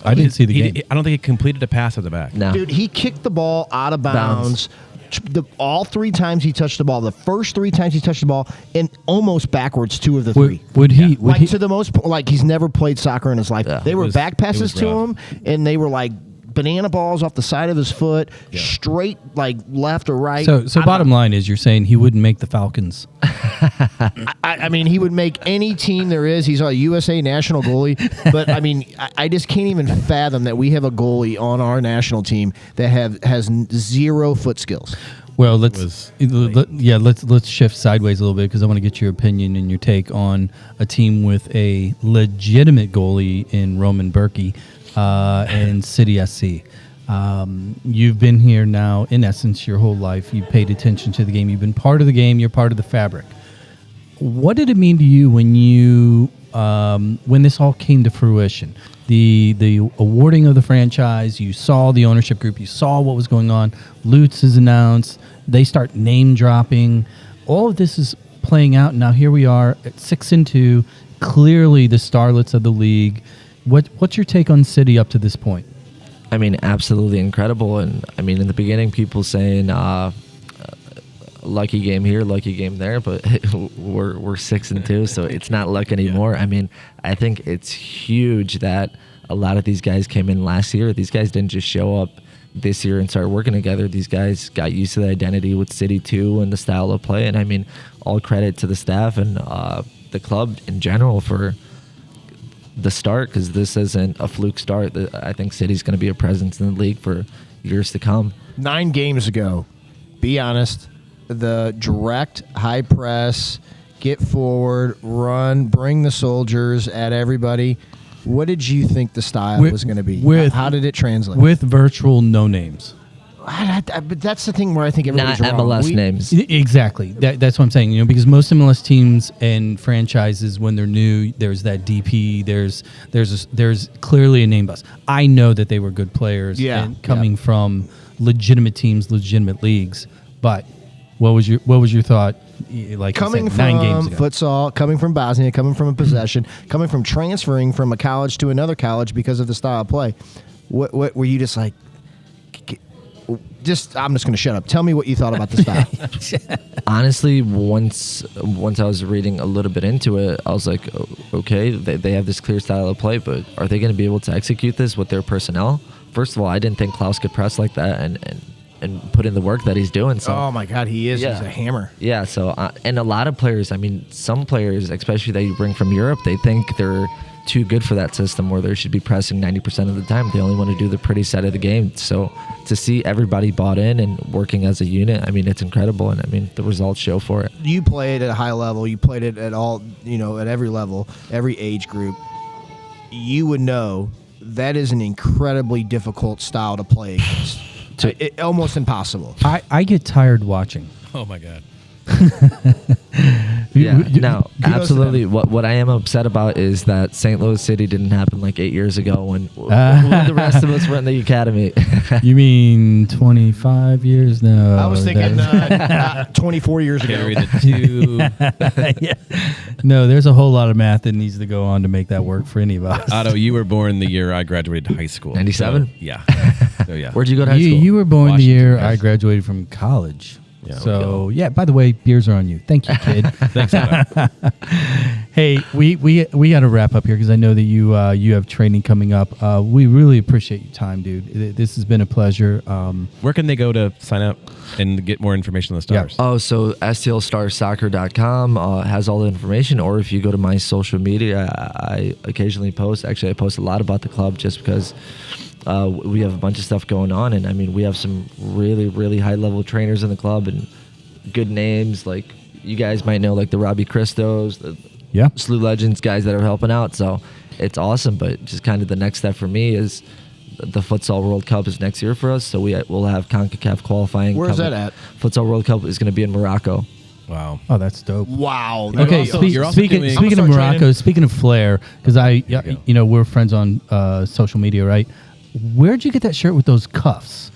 Speaker 1: I didn't see the game.
Speaker 4: I don't think he completed a pass at the back.
Speaker 3: No,
Speaker 2: Dude, he kicked the ball out of bounds. All 3 times he touched the ball, the first 3 times he touched the ball, and almost backwards 2 of the 3.
Speaker 1: Would he?
Speaker 4: Yeah.
Speaker 1: Would
Speaker 2: Like
Speaker 1: he?
Speaker 2: to the most, like he's never played soccer in his life.
Speaker 3: Yeah.
Speaker 2: They were
Speaker 4: was-
Speaker 2: back
Speaker 4: it
Speaker 2: passes
Speaker 4: was
Speaker 2: to
Speaker 4: rough.
Speaker 2: him, and they were like banana balls off the side of his foot,
Speaker 4: Yeah.
Speaker 2: straight like left or right.
Speaker 1: So bottom line is, you're saying he wouldn't make the Falcons.
Speaker 2: I mean, he would make any team there is. He's a USA national goalie, but I mean, I just can't even fathom that we have a goalie on our national team that has 0 foot skills.
Speaker 1: Well,
Speaker 4: was
Speaker 1: let's shift sideways a little bit because I want to get your opinion and your take on a team with a legitimate goalie in Roman Berkey and City SC. You've been here now, in essence, your whole life. You've paid attention to the game. You've been part of the game. You're part of the fabric. What did it mean to you when this all came to fruition? The awarding of the franchise, you saw the ownership group, you saw what was going on. Lutz is announced. They start name dropping. All of this is playing out. Now here we are at 6-2, clearly the starlets of the league. What's your take on City up to this point?
Speaker 3: I mean, absolutely incredible. And I mean, in the beginning, people saying lucky game here, lucky game there, but we're 6-2, so it's not luck anymore. I mean, I think it's huge that a lot of these guys came in last year. These guys didn't just show up this year and start working together. These guys got used to the identity with City 2 and the style of play. And I mean, all credit to the staff and the club in general for the start, because this isn't a fluke start. I think City's going to be a presence in the league for years to come.
Speaker 2: 9 games ago, be honest, the direct high press, get forward, run, bring the soldiers at everybody. What did you think the style was going to be? How did it translate?
Speaker 1: With virtual no names.
Speaker 2: But that's the thing where I think everybody's
Speaker 3: Not
Speaker 2: wrong.
Speaker 3: MLS names.
Speaker 1: Exactly. That's what I'm saying. Because most MLS teams and franchises, when they're new, there's that DP. There's clearly a name bus. I know that they were good players, and coming from legitimate teams, legitimate leagues. But what was your thought? Like
Speaker 2: coming
Speaker 1: you said,
Speaker 2: from
Speaker 1: 9 games ago.
Speaker 2: futsal, coming from Bosnia, coming from a possession, coming from transferring from a college to another college because of the style of play. What were you just like? I'm just going to shut up. Tell me what you thought about the style.
Speaker 3: Honestly, once I was reading a little bit into it, I was like, okay, they have this clear style of play, but are they going to be able to execute this with their personnel? First of all, I didn't think Klaus could press like that and put in the work that he's doing. So
Speaker 2: Oh my God, he is.
Speaker 3: Yeah.
Speaker 2: He's a hammer.
Speaker 3: yeah, so and a lot of players, I mean, some players, especially that you bring from Europe, they think they're too good for that system where they should be pressing 90% of the time. They only want to do the pretty side of the game. So to see everybody bought in and working as a unit, I mean, it's incredible. And I mean, the results show for it.
Speaker 2: You played at a high level. You played it at all, at every level, every age group. You would know that is an incredibly difficult style to play against. Almost impossible.
Speaker 1: I get tired watching.
Speaker 4: Oh my God.
Speaker 3: Yeah, no,
Speaker 2: kudos to
Speaker 3: absolutely. What I am upset about is that St. Louis City didn't happen like 8 years ago when the rest of us were in the academy.
Speaker 1: You mean 25 years now?
Speaker 2: I was thinking 24 years ago.
Speaker 4: Carry the 2.
Speaker 1: Yeah. No, there's a whole lot of math that needs to go on to make that work for any of us.
Speaker 4: Otto, you were born the year I graduated high school.
Speaker 3: 97?
Speaker 4: So, yeah. So yeah.
Speaker 3: Where'd you go to high
Speaker 1: You,
Speaker 3: school?
Speaker 1: you were born the year
Speaker 4: Washington,
Speaker 1: I
Speaker 4: yes.
Speaker 1: graduated from college.
Speaker 4: Yeah,
Speaker 1: So, yeah, by the way, beers are on you. Thank you, kid.
Speaker 4: Thanks, Otto.
Speaker 1: Hey, we got to wrap up here because I know that you have training coming up. We really appreciate your time, dude. This has been a pleasure.
Speaker 4: Where can they go to sign up and get more information on the
Speaker 1: Yeah.
Speaker 4: Stars?
Speaker 3: Oh, so stlstarsoccer.com has all the information, or if you go to my social media, I occasionally post. Actually, I post a lot about the club just because we have a bunch of stuff going on, and I mean, we have some really, really high-level trainers in the club and good names. Like you guys might know, like the Robbie Christos, the
Speaker 1: Yeah.
Speaker 3: Slew Legends guys that are helping out. So it's awesome, but just kind of the next step for me is the Futsal World Cup is next year for us, so we'll have CONCACAF qualifying.
Speaker 2: Where's that at?
Speaker 3: Futsal World Cup is going to be in Morocco.
Speaker 4: Wow.
Speaker 1: Oh, that's dope.
Speaker 2: Wow.
Speaker 1: Okay,
Speaker 4: you're also
Speaker 1: speaking
Speaker 4: doing-
Speaker 1: of
Speaker 2: start
Speaker 1: Morocco,
Speaker 2: training.
Speaker 1: speaking of flair, because we're friends on social media, right? Where'd you get that shirt with those cuffs?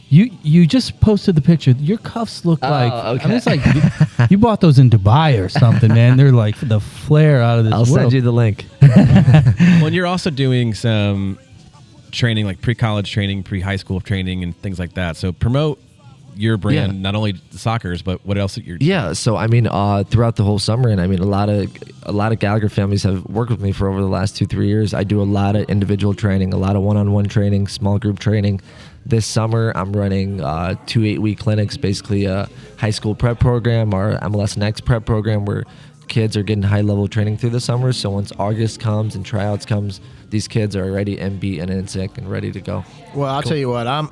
Speaker 1: You just posted the picture. Your cuffs look like I mean, it's like you bought those in Dubai or something, man. They're like the flair out of this
Speaker 3: I'll
Speaker 1: world.
Speaker 3: send you the link.
Speaker 4: Well, and you're also doing some training, like pre-college training, pre-high school training, and things like that. So promote your brand,
Speaker 3: Yeah.
Speaker 4: not only the soccer's, but what else that you're.
Speaker 3: Yeah, so I mean, throughout the whole summer, and I mean, a lot of Gallagher families have worked with me for over the last 2-3 years. I do a lot of individual training, a lot of one-on-one training, small group training. This summer, I'm running 2 8-week clinics, basically a high school prep program or MLS Next prep program, where kids are getting high-level training through the summer. So once August comes and tryouts comes, these kids are already MB and NSYNC and ready to go.
Speaker 2: Well, I'll tell you what. I'm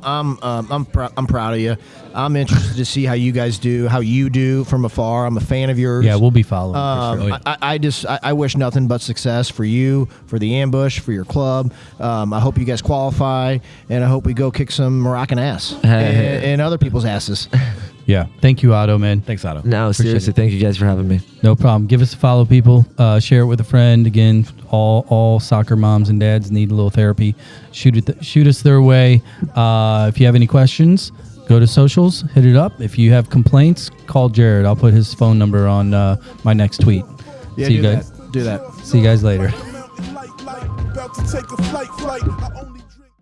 Speaker 2: proud of you. I'm interested to see how you guys do, how you do from afar. I'm a fan of yours.
Speaker 1: Yeah, we'll be following. For sure.
Speaker 4: Oh, yeah.
Speaker 2: I wish nothing but success for you, for the ambush, for your club. I hope you guys qualify, and I hope we go kick some Moroccan ass and other people's asses.
Speaker 1: Yeah, thank you, Otto, man.
Speaker 4: Thanks, Otto.
Speaker 3: No,
Speaker 1: Appreciate
Speaker 3: seriously,
Speaker 1: it.
Speaker 3: thank you guys for having me.
Speaker 1: No problem. Give us a follow, people. Share it with a friend. Again, all soccer moms and dads need a little therapy. Shoot us their way. If you have any questions, go to socials, hit it up. If you have complaints, call Jared. I'll put his phone number on my next tweet.
Speaker 2: Yeah,
Speaker 1: See you
Speaker 2: do
Speaker 1: guys.
Speaker 2: that. Do that.
Speaker 1: See you guys later.
Speaker 5: About to take a flight. I only drink